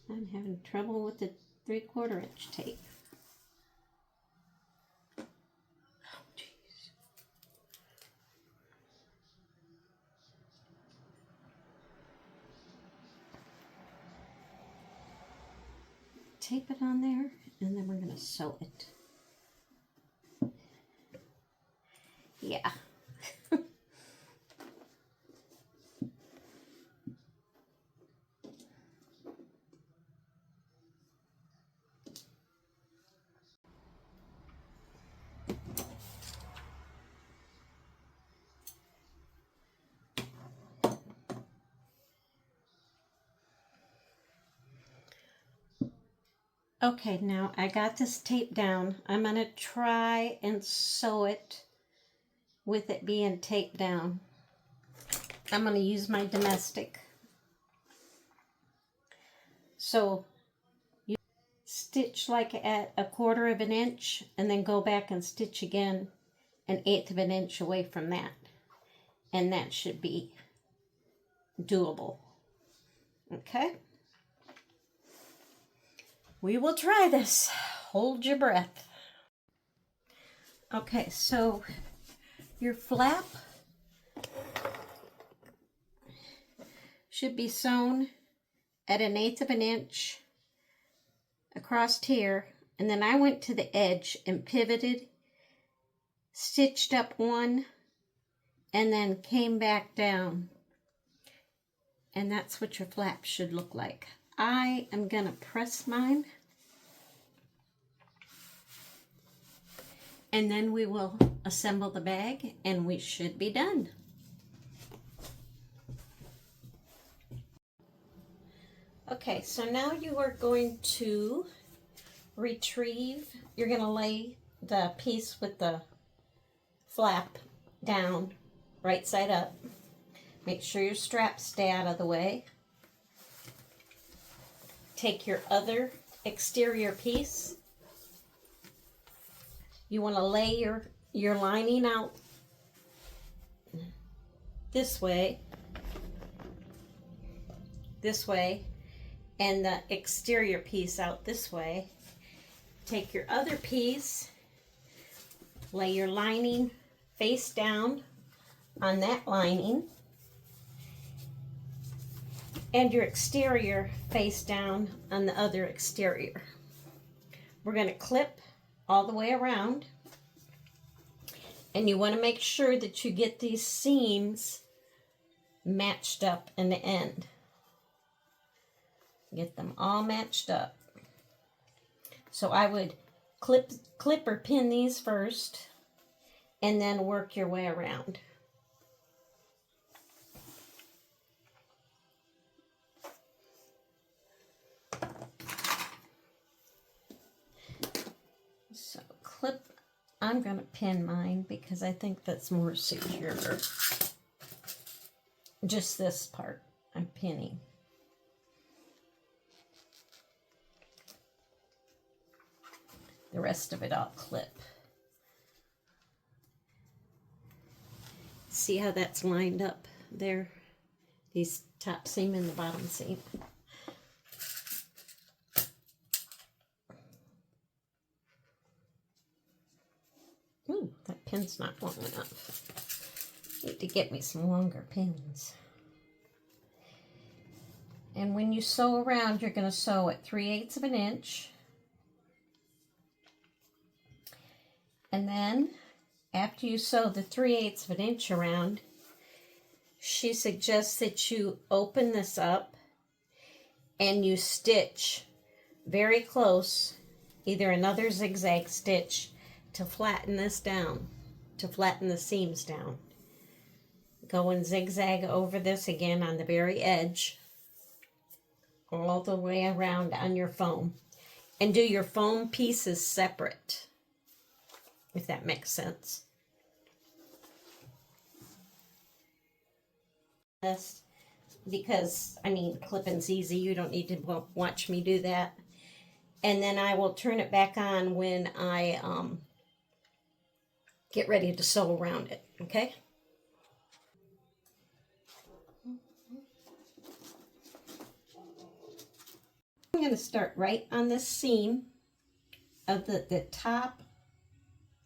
I'm having trouble with the 3/4 inch tape. Oh, jeez. Tape it on there, and then we're going to sew it. Yeah. Okay, now I got this tape down. I'm going to try and sew it with it being taped down. I'm going to use my domestic. So you stitch like at 1/4 of an inch and then go back and stitch again 1/8 of an inch away from that. And that should be doable. Okay? We will try this. Hold your breath. Okay, so your flap should be sewn at 1/8 of an inch across here, and then I went to the edge and pivoted, stitched up one, and then came back down And that's what your flap should look like. I am gonna press mine. And then we will assemble the bag and we should be done. Okay, so now you are going to retrieve, you're going to lay the piece with the flap down, right side up. Make sure your straps stay out of the way. Take your other exterior piece. You want to lay your lining out this way, and the exterior piece out this way. Take your other piece, lay your lining face down on that lining, and your exterior face down on the other exterior. We're going to clip all the way around, and you want to make sure that you get these seams matched up in the end. Get them all matched up. So I would clip or pin these first and then work your way around. So clip, I'm going to pin mine because I think that's more secure. Just this part I'm pinning. The rest of it I'll clip. See how that's lined up there? These top seam and the bottom seam. Ooh, that pin's not long enough. Need to get me some longer pins. And when you sew around, you're going to sew at 3/8 of an inch. And then, after you sew the 3/8 of an inch around, she suggests that you open this up and you stitch very close, either another zigzag stitch to flatten this down, to flatten the seams down. Go and zigzag over this again on the very edge, all the way around on your foam. And do your foam pieces separate, if that makes sense. Because, I mean, clipping's easy. You don't need to watch me do that. And then I will turn it back on when I get ready to sew around it, okay? I'm going to start right on this seam of the top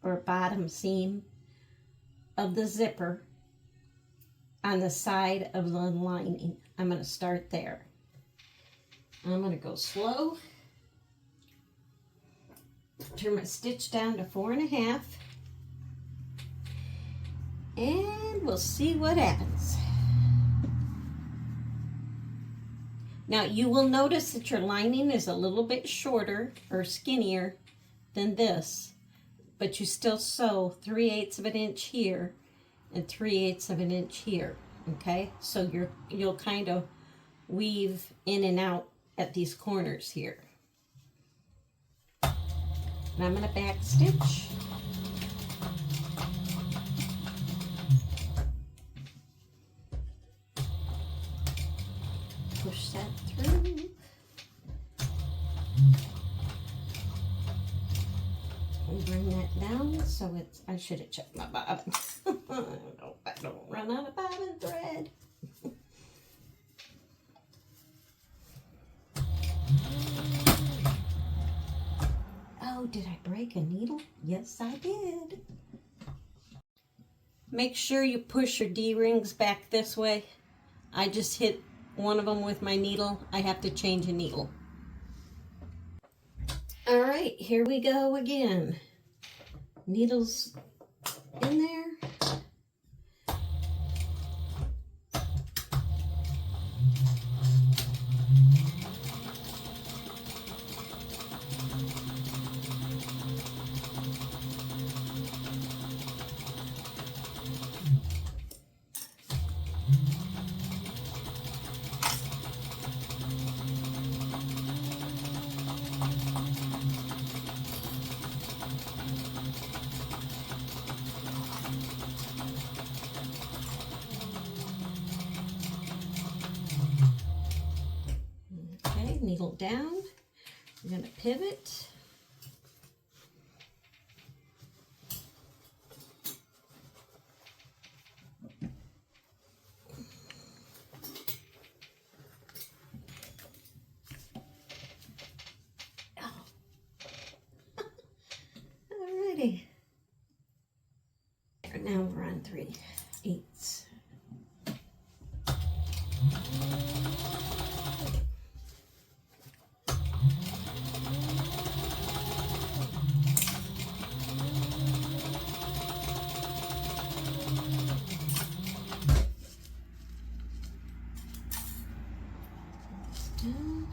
or bottom seam of the zipper on the side of the lining. I'm going to start there. I'm going to go slow. Turn my stitch down to 4.5. And we'll see what happens. Now you will notice that your lining is a little bit shorter or skinnier than this, but you still sew 3/8 of an inch here and 3/8 of an inch here, okay? So you'll kind of weave in and out at these corners here. And I'm going to back stitch. Push that through. And bring that down so it's, I should have checked my bobbin. I don't run out of bobbin thread. Oh, did I break a needle? Yes, I did. Make sure you push your D-rings back this way. I just hit one of them with my needle. I have to change a needle. All right, here we go again. Needles in there. down. We're going to pivot. Alrighty. Now we're on 3/8. Down.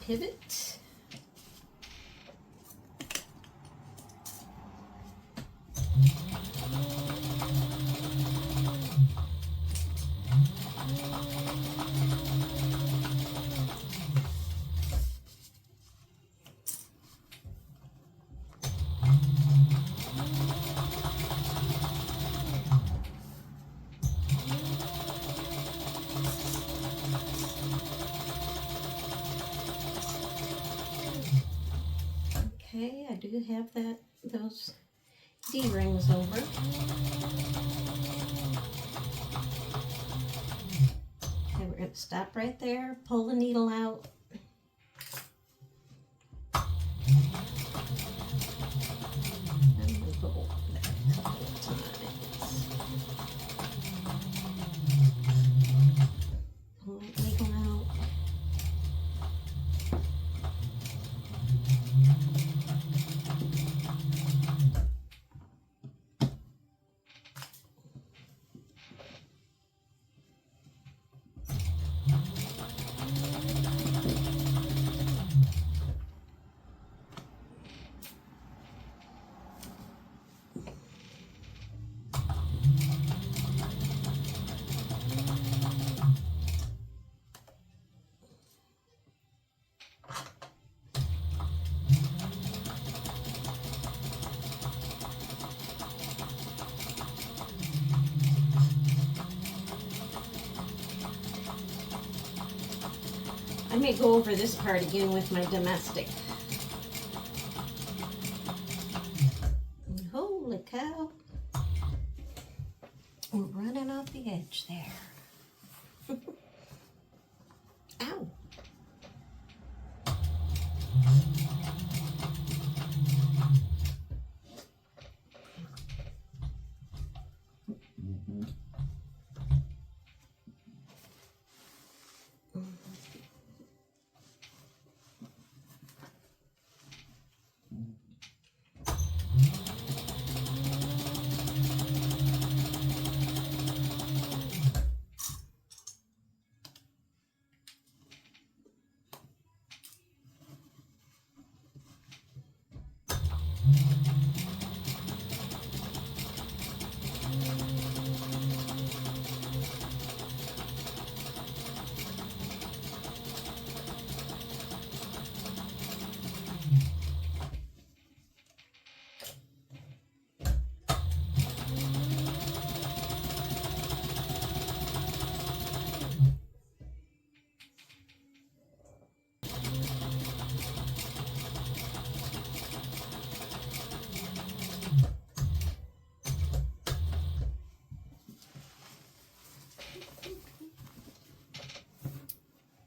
Pivot. Okay, I do have those D-rings over. Okay, we're going to stop right there, pull the needle out. And we'll go over that a couple of times. Pull that needle out. I may go over this part again with my domestic. Holy cow. We're running off the edge there. Ow.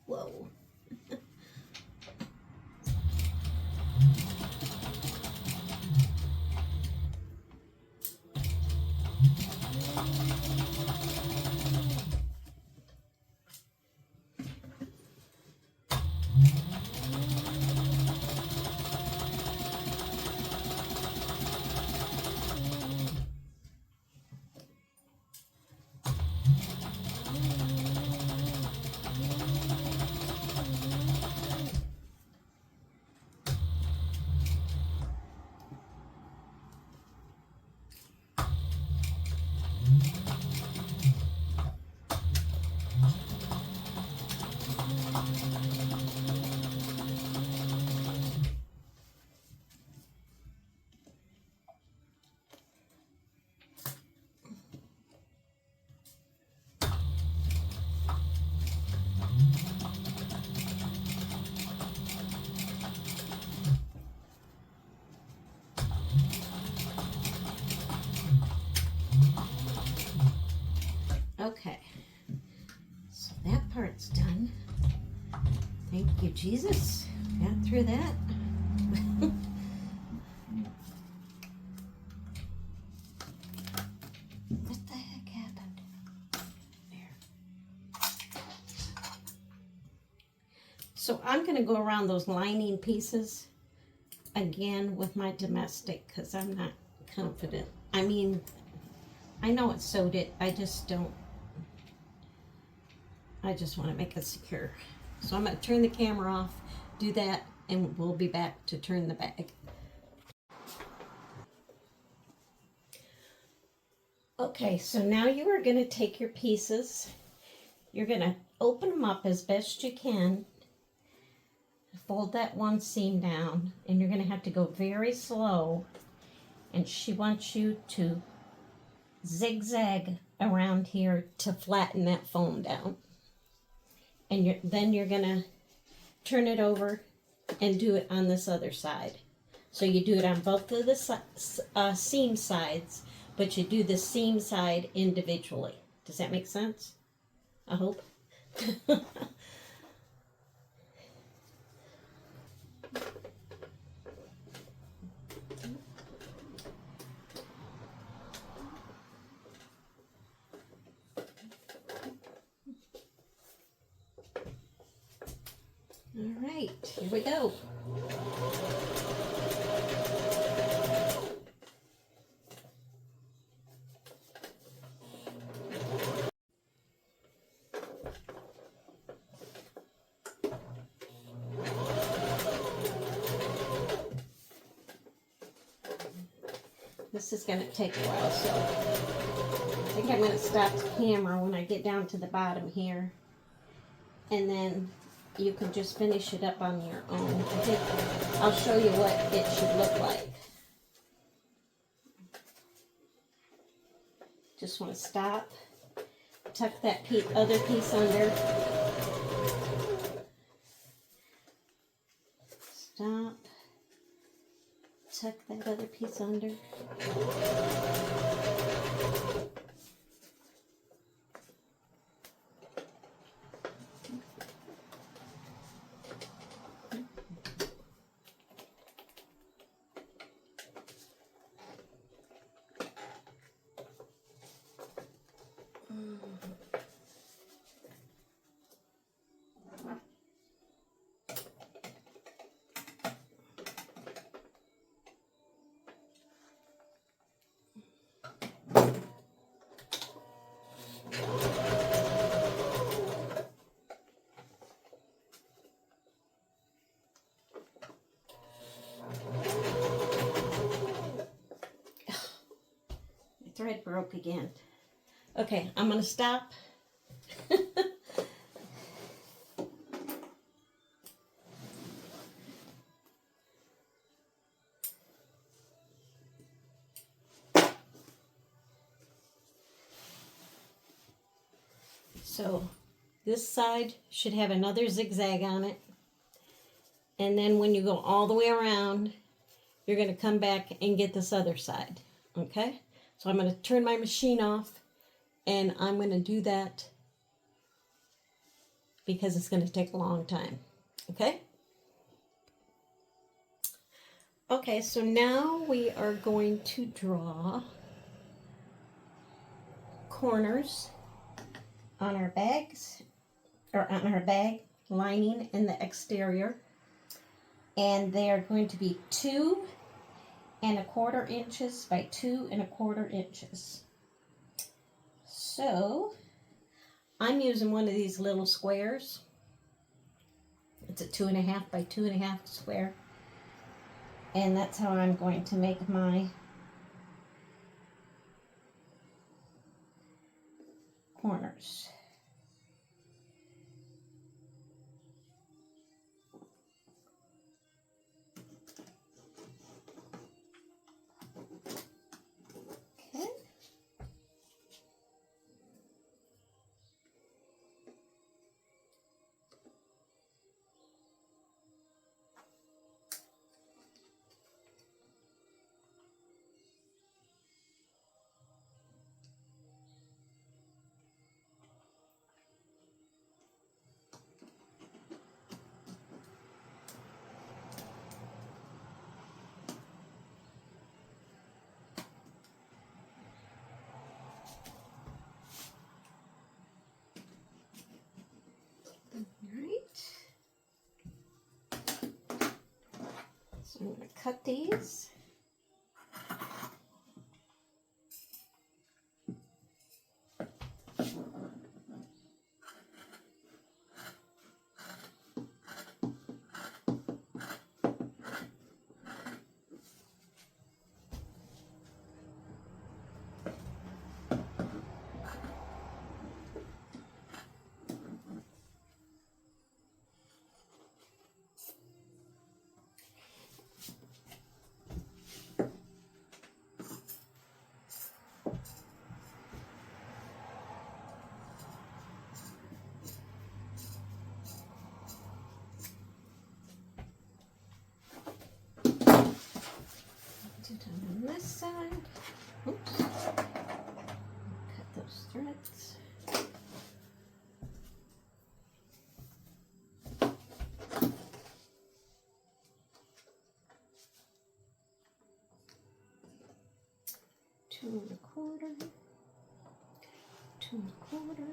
Whoa. Okay, so that part's done. Thank you, Jesus. Got through that. What the heck happened? There. So I'm going to go around those lining pieces again with my domestic because I'm not confident. I mean, I know it sewed it. I just don't. I just want to make it secure. So I'm going to turn the camera off, do that, and we'll be back to turn the bag. Okay, so now you are going to take your pieces. You're going to open them up as best you can. Fold that one seam down, and you're going to have to go very slow. And she wants you to zigzag around here to flatten that foam down. And then you're going to turn it over and do it on this other side. So you do it on both of the seam sides, but you do the seam side individually. Does that make sense? I hope. All right, here we go. This is going to take a while, so I think I'm going to stop the camera when I get down to the bottom here. And then you can just finish it up on your own. I think I'll show you what it should look like. Just want to stop, tuck that other piece under. Stop, tuck that other piece under. Thread broke again. Okay, I'm going to stop. So this side should have another zigzag on it. And then when you go all the way around, you're going to come back and get this other side. Okay? So I'm going to turn my machine off, and I'm going to do that because it's going to take a long time. Okay? Okay, so now we are going to draw corners on our bags, or on our bag lining in the exterior. And they are going to be 2 1/4 inches by 2 1/4 inches. So I'm using one of these little squares. It's a 2 1/2 by 2 1/2 square. And that's how I'm going to make my corners. Okay. cut these. On this side. Oops. Cut those threads. Two and a quarter. 2 1/4.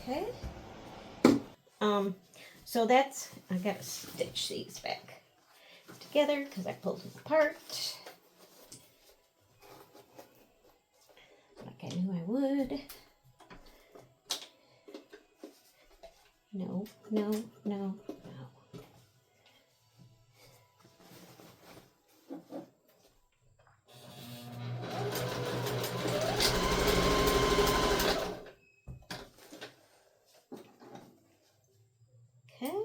Okay. So that's, I gotta stitch these back together because I pulled them apart. Like I knew I would. No, no, no, no. Okay.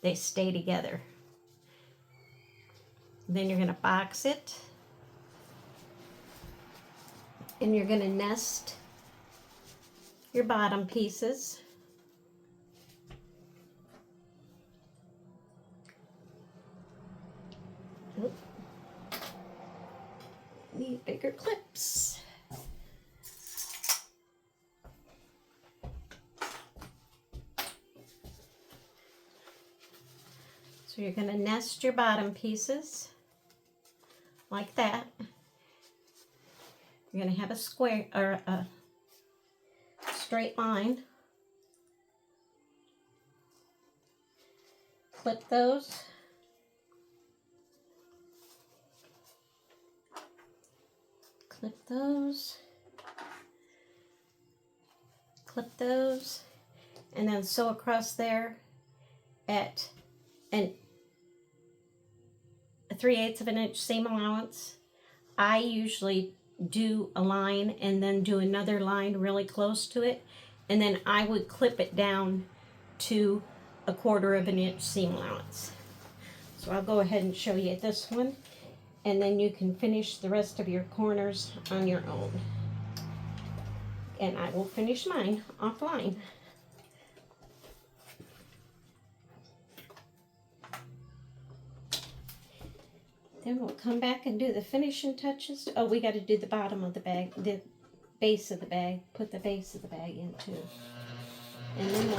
They stay together. Then you're going to box it. And you're going to nest your bottom pieces. Oop. Need bigger clips. So you're going to nest your bottom pieces like that. You're going to have a square or a straight line. Clip those. Clip those. Clip those. And then sew across there at a 3/8 of an inch seam allowance. I usually do a line and then do another line really close to it, and then I would clip it down to a 1/4 of an inch seam allowance. So I'll go ahead and show you this one, and then you can finish the rest of your corners on your own. And I will finish mine offline. Then we'll come back and do the finishing touches. Oh, we got to do the bottom of the bag, the base of the bag. Put the base of the bag in too. And then we'll...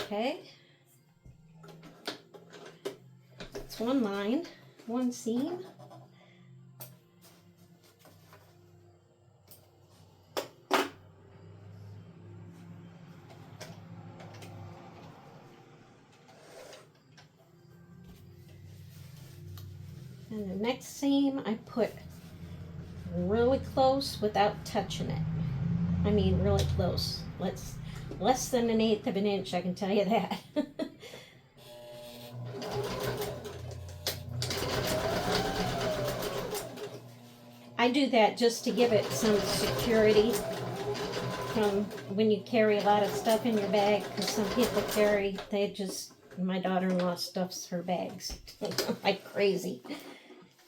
Okay. It's one line, one seam. And the next seam I put really close without touching it. I mean really close. Less than 1/8 of an inch, I can tell you that. I do that just to give it some security from when you carry a lot of stuff in your bag, because some people carry, my daughter-in-law stuffs her bags like crazy.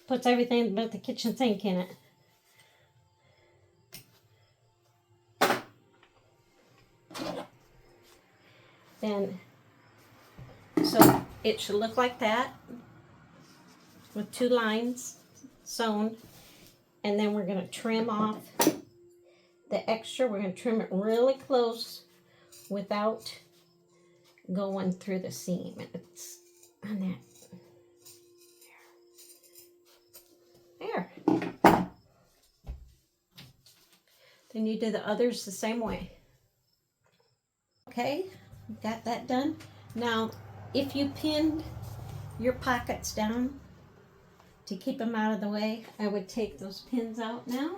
Puts everything but the kitchen sink in it. Then, so it should look like that with 2 lines sewn, and then we're going to trim off the extra. We're going to trim it really close without going through the seam. It's on that. There. Then you do the others the same way. Okay, got that done. Now, if you pinned your pockets down to keep them out of the way, I would take those pins out now.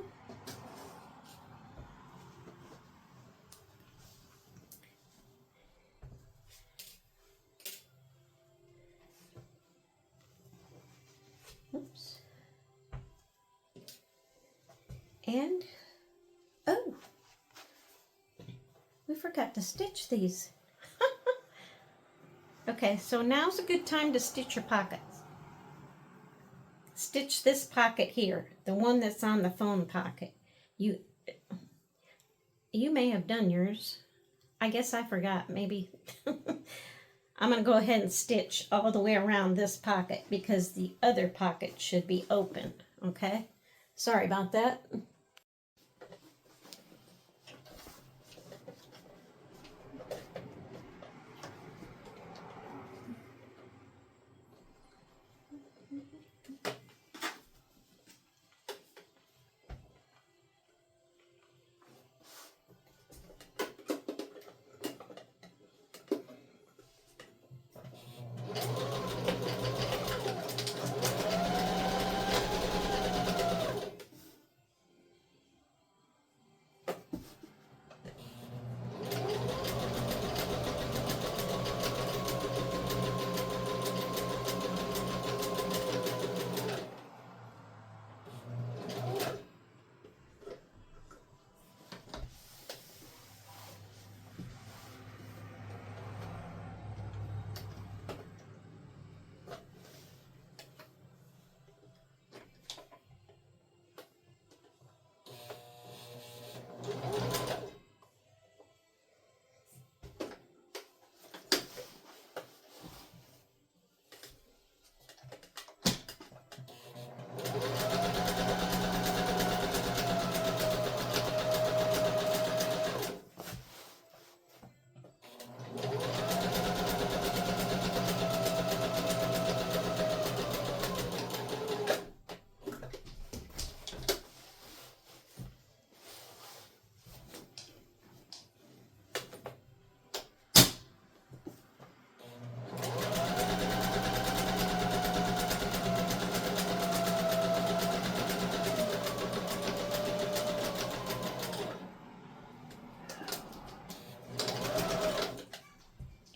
Oops. And, oh, we forgot to stitch these. Okay, so now's a good time to stitch your pockets. Stitch this pocket here, the one that's on the phone pocket. You may have done yours. I guess I forgot, maybe. I'm going to go ahead and stitch all the way around this pocket because the other pocket should be open, okay? Sorry about that.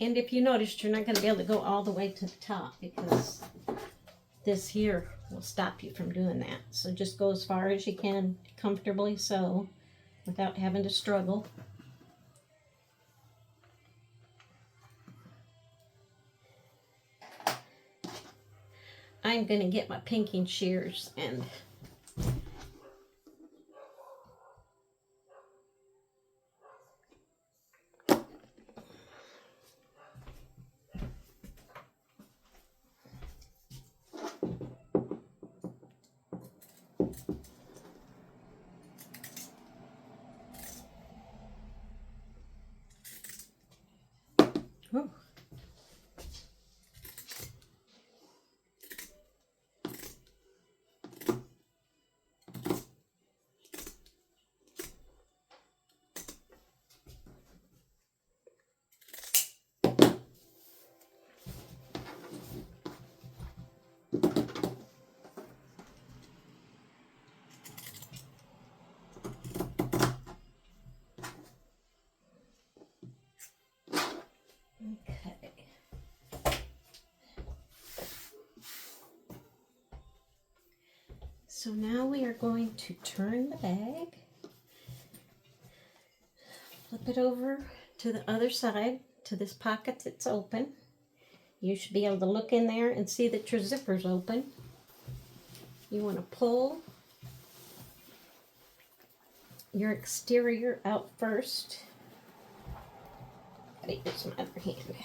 And if you noticed, you're not going to be able to go all the way to the top because this here will stop you from doing that. So just go as far as you can comfortably sew without having to struggle. I'm going to get my pinking shears and oh. Okay. So now we are going to turn the bag, flip it over to the other side, to this pocket that's open. You should be able to look in there and see that your zipper's open. You want to pull your exterior out first. Gotta use my other hand.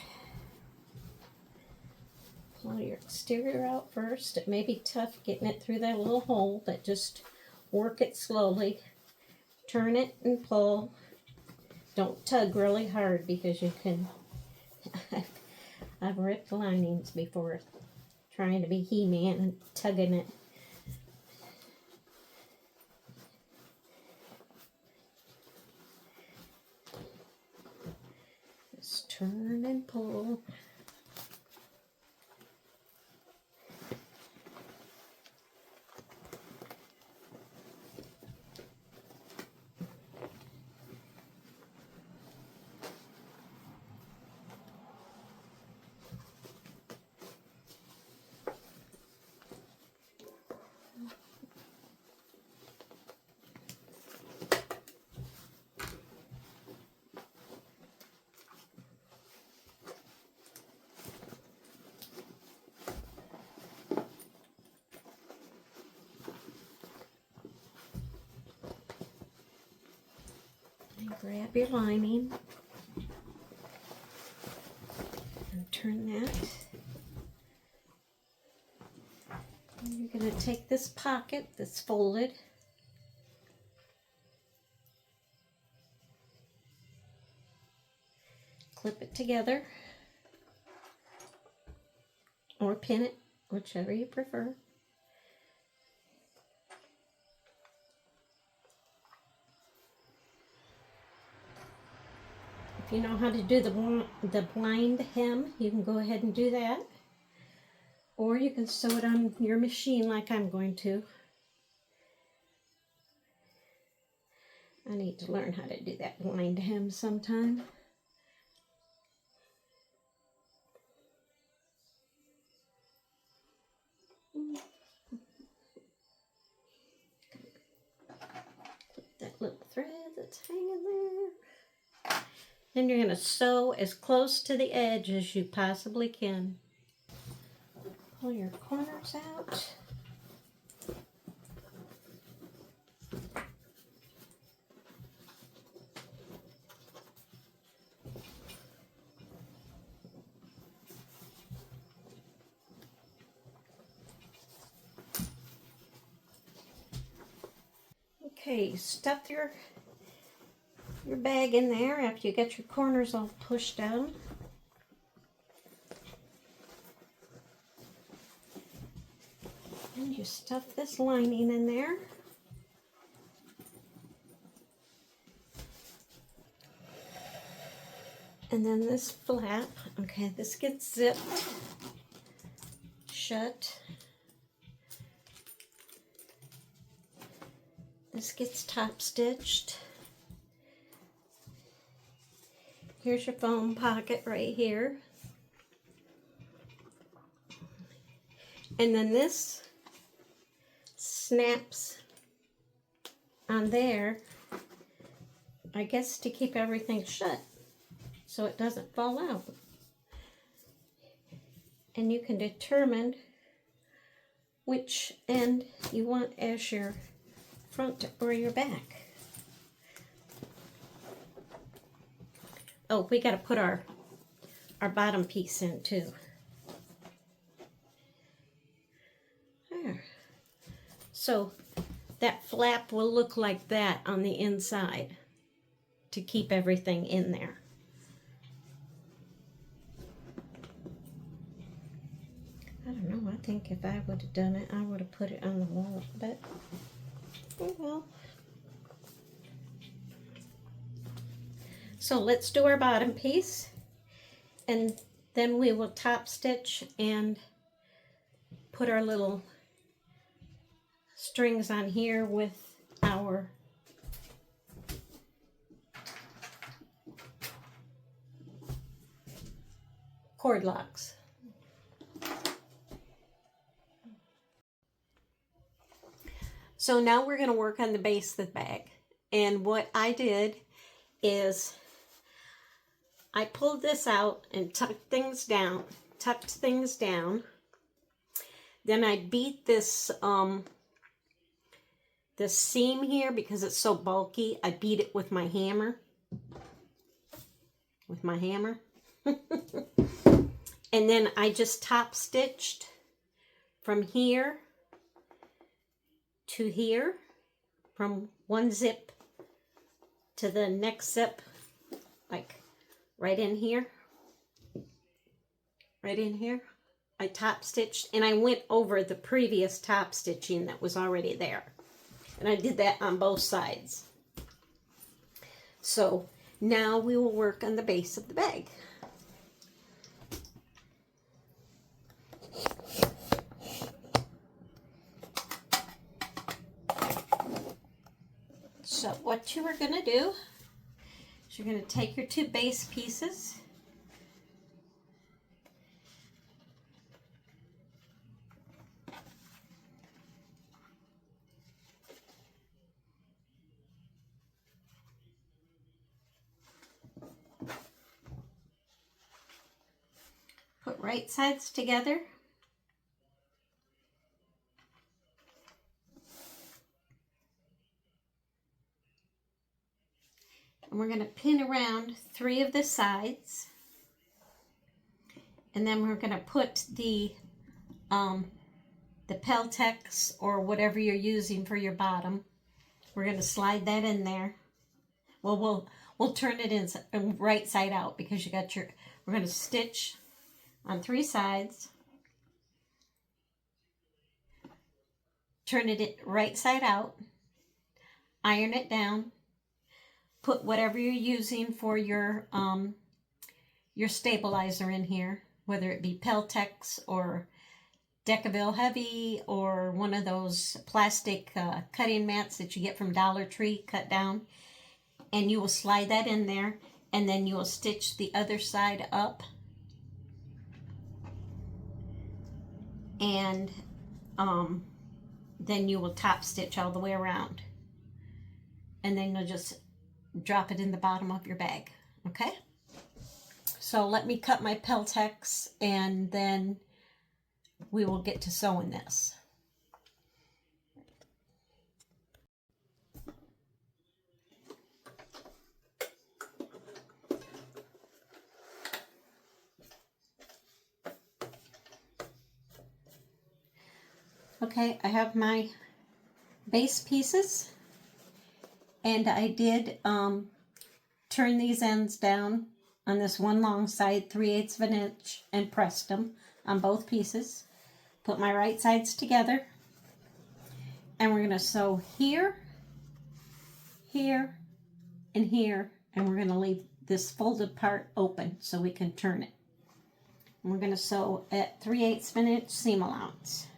Pull your exterior out first. It may be tough getting it through that little hole, but just work it slowly. Turn it and pull. Don't tug really hard because you can... I've ripped linings before trying to be He-Man and tugging it. Just turn and pull. Grab your lining and turn that. And you're going to take this pocket that's folded, clip it together, or pin it, whichever you prefer. If you know how to do the blind hem, you can go ahead and do that. Or you can sew it on your machine like I'm going to. I need to learn how to do that blind hem sometime. Clip that little thread that's hanging there. Then you're going to sew as close to the edge as you possibly can. Pull your corners out. Okay, stuff your bag in there after you get your corners all pushed down. And you stuff this lining in there. And then this flap, okay, this gets zipped shut. This gets top stitched. Here's your foam pocket right here. And then this snaps on there, I guess to keep everything shut so it doesn't fall out. And you can determine which end you want as your front or your back. Oh, we got to put our bottom piece in too. There. So that flap will look like that on the inside to keep everything in there. I don't know, I think if I would have done it, I would have put it on the wall, but oh well. So let's do our bottom piece, and then we will top stitch and put our little strings on here with our cord locks. So now we're going to work on the base of the bag. And what I did is I pulled this out and tucked things down. Then I beat this this seam here because it's so bulky. I beat it with my hammer. And then I just top stitched from here to here, from one zip to the next zip, like right in here. I top stitched, and I went over the previous top stitching that was already there. And I did that on both sides. So now we will work on the base of the bag. So what you are going to do is you're going to take your two base pieces, put right sides together, and we're going to pin around 3 of the sides, and then we're going to put the Peltex or whatever you're using for your bottom. We're going to slide that in there. Well, we'll turn it in right side out because you got your. We're going to stitch on 3 sides. Turn it right side out. Iron it down. Put whatever you're using for your stabilizer in here, whether it be Peltex or Decaville Heavy or one of those plastic cutting mats that you get from Dollar Tree cut down. And you will slide that in there, and then you will stitch the other side up. And then you will top stitch all the way around. And then you'll just drop it in the bottom of your bag, okay? So let me cut my Peltex, and then we will get to sewing this. Okay, I have my base pieces, and I did turn these ends down on this one long side 3/8 of an inch and pressed them on both pieces. Put my right sides together, and we're going to sew here, here, and here, and we're going to leave this folded part open so we can turn it. And we're going to sew at 3/8 of an inch seam allowance.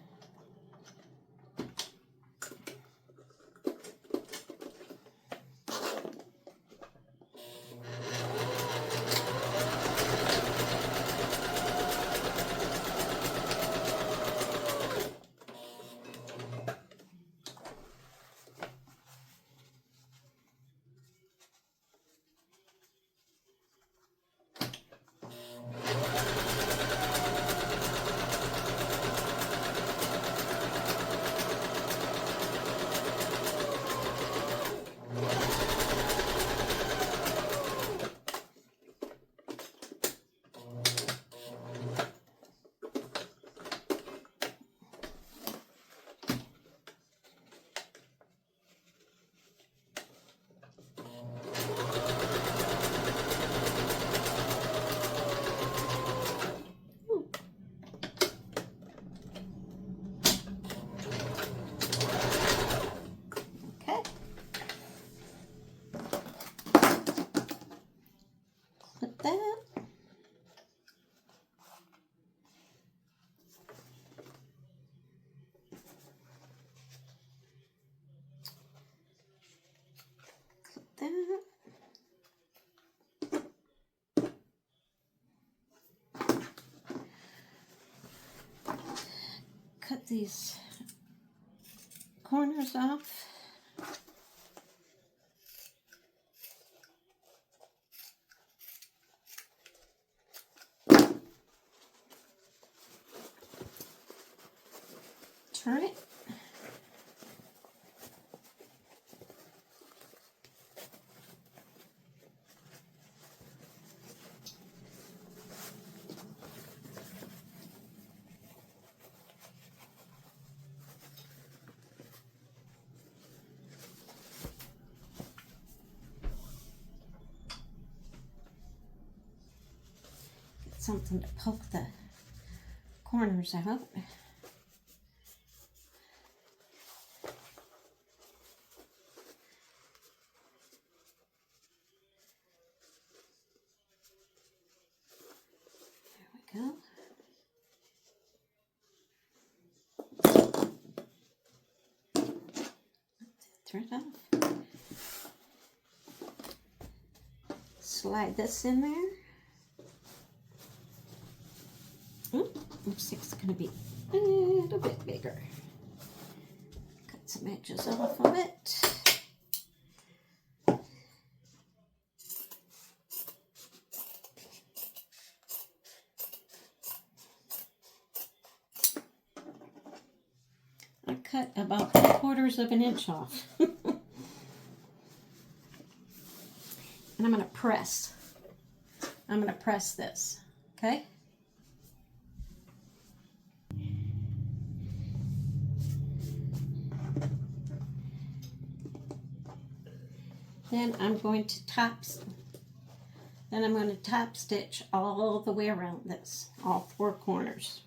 these corners off. Turn it. Get something to poke the corners out. Go. Turn it off. Slide this in there. Looks like it's going to be a little bit bigger. Cut some edges off of it. Cut about 3/4 of an inch off. And I'm going to press. I'm going to press this, okay? Then I'm going to top stitch all the way around this, all 4 corners.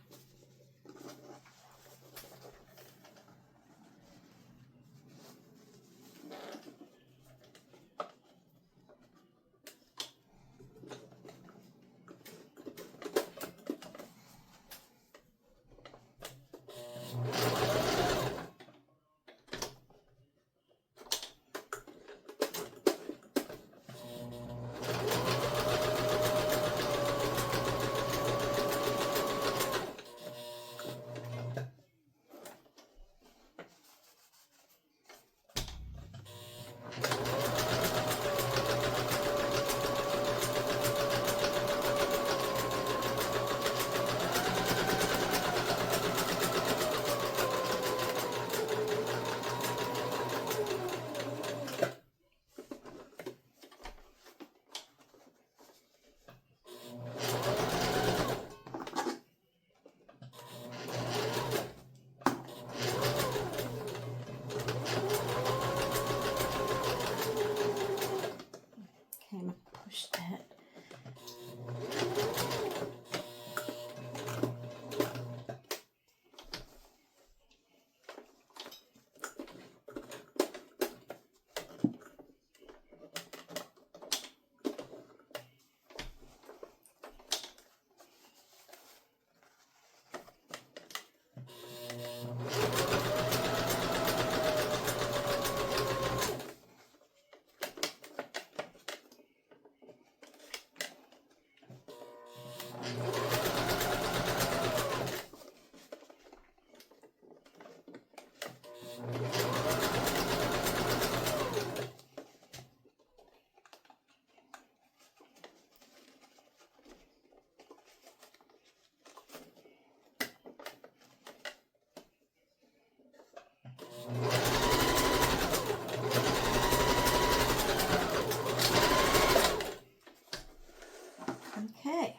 Okay.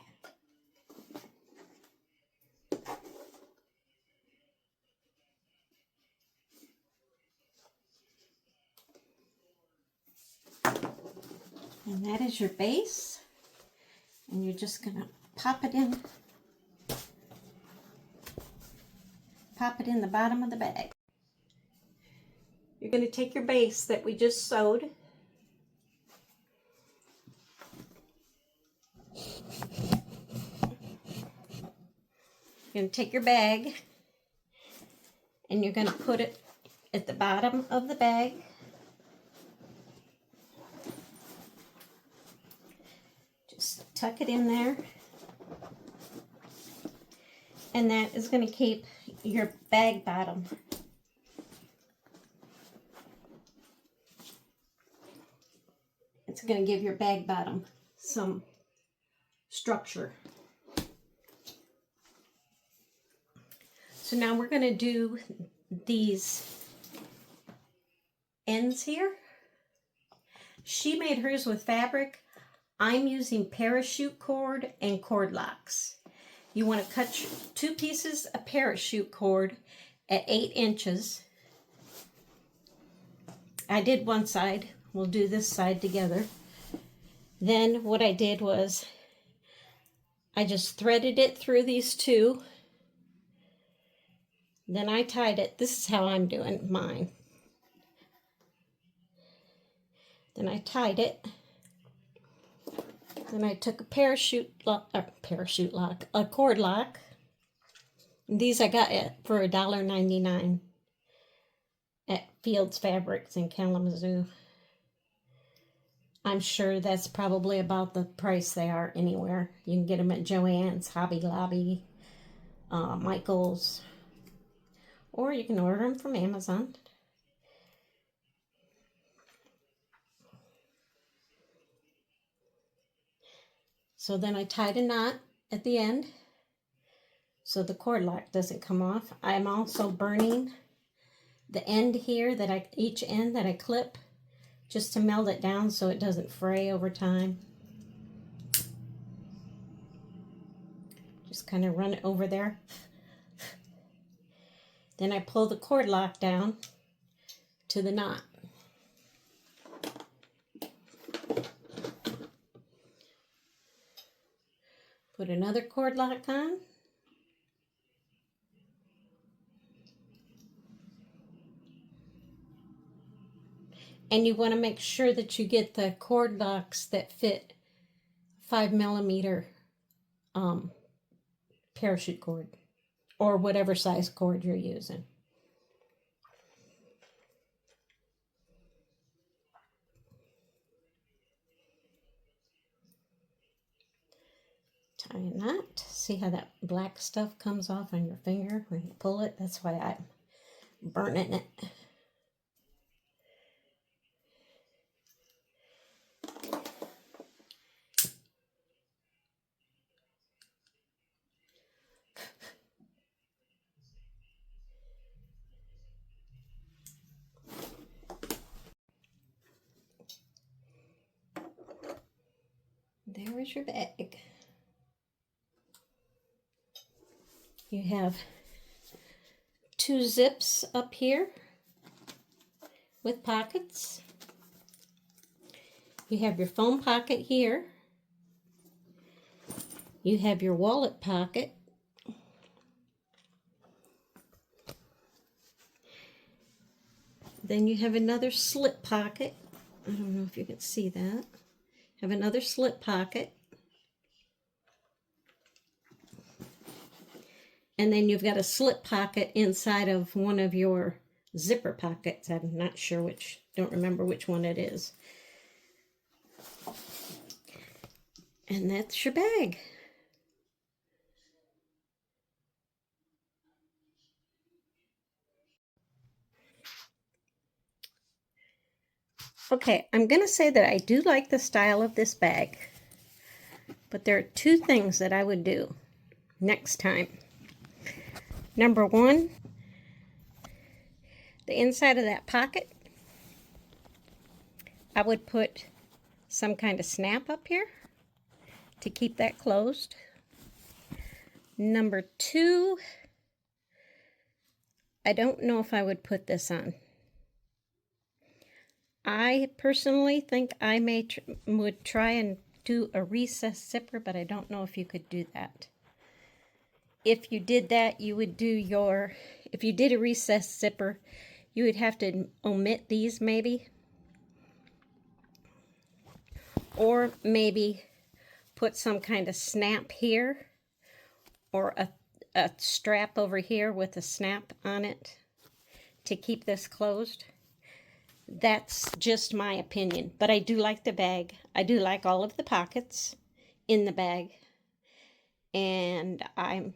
And that is your base. And you're just going to pop it in the bottom of the bag. You're going to take your base that we just sewed. You're going to take your bag and you're going to put it at the bottom of the bag. Just tuck it in there. And that is going to keep your bag bottom. It's going to give your bag bottom some structure. So now we're going to do these ends here. She made hers with fabric. I'm using parachute cord and cord locks. You want to cut 2 pieces of parachute cord at 8 inches. I did one side. We'll do this side together. Then what I did was I just threaded it through these 2. Then I tied it. This is how I'm doing mine. Then I tied it. Then I took a a cord lock. These I got for $1.99 at Fields Fabrics in Kalamazoo. I'm sure that's probably about the price they are anywhere. You can get them at Joann's, Hobby Lobby, Michael's, or you can order them from Amazon. So then I tied a knot at the end so the cord lock doesn't come off. I'm also burning the end here, each end that I clip, just to melt it down so it doesn't fray over time. Just kind of run it over there. Then I pull the cord lock down to the knot. Put another cord lock on. And you want to make sure that you get the cord locks that fit 5mm parachute cord, or whatever size cord you're using. Tie a knot. See how that black stuff comes off on your finger when you pull it? That's why I'm burning it. There is your bag. You have 2 zips up here with pockets. You have your phone pocket here. You have your wallet pocket. Then you have another slip pocket. I don't know if you can see that. Have another slip pocket. And then you've got a slip pocket inside of one of your zipper pockets. I'm not sure which, don't remember which one it is. And that's your bag. Okay, I'm going to say that I do like the style of this bag, but there are 2 things that I would do next time. Number 1, the inside of that pocket, I would put some kind of snap up here to keep that closed. Number 2, I don't know if I would put this on. I personally think I would try and do a recessed zipper, but I don't know if you could do that. If you did that, you would do if you did a recessed zipper, you would have to omit these maybe. Or maybe put some kind of snap here, or a strap over here with a snap on it to keep this closed. That's just my opinion, but I do like the bag. I do like all of the pockets in the bag, and I'm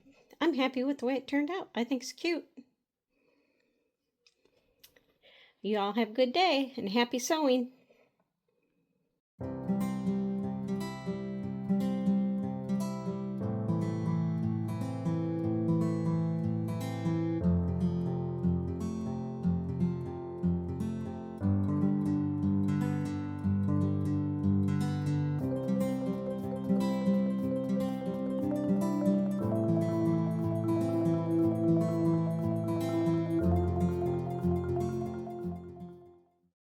I'm happy with the way it turned out. I think it's cute. You all have a good day and happy sewing.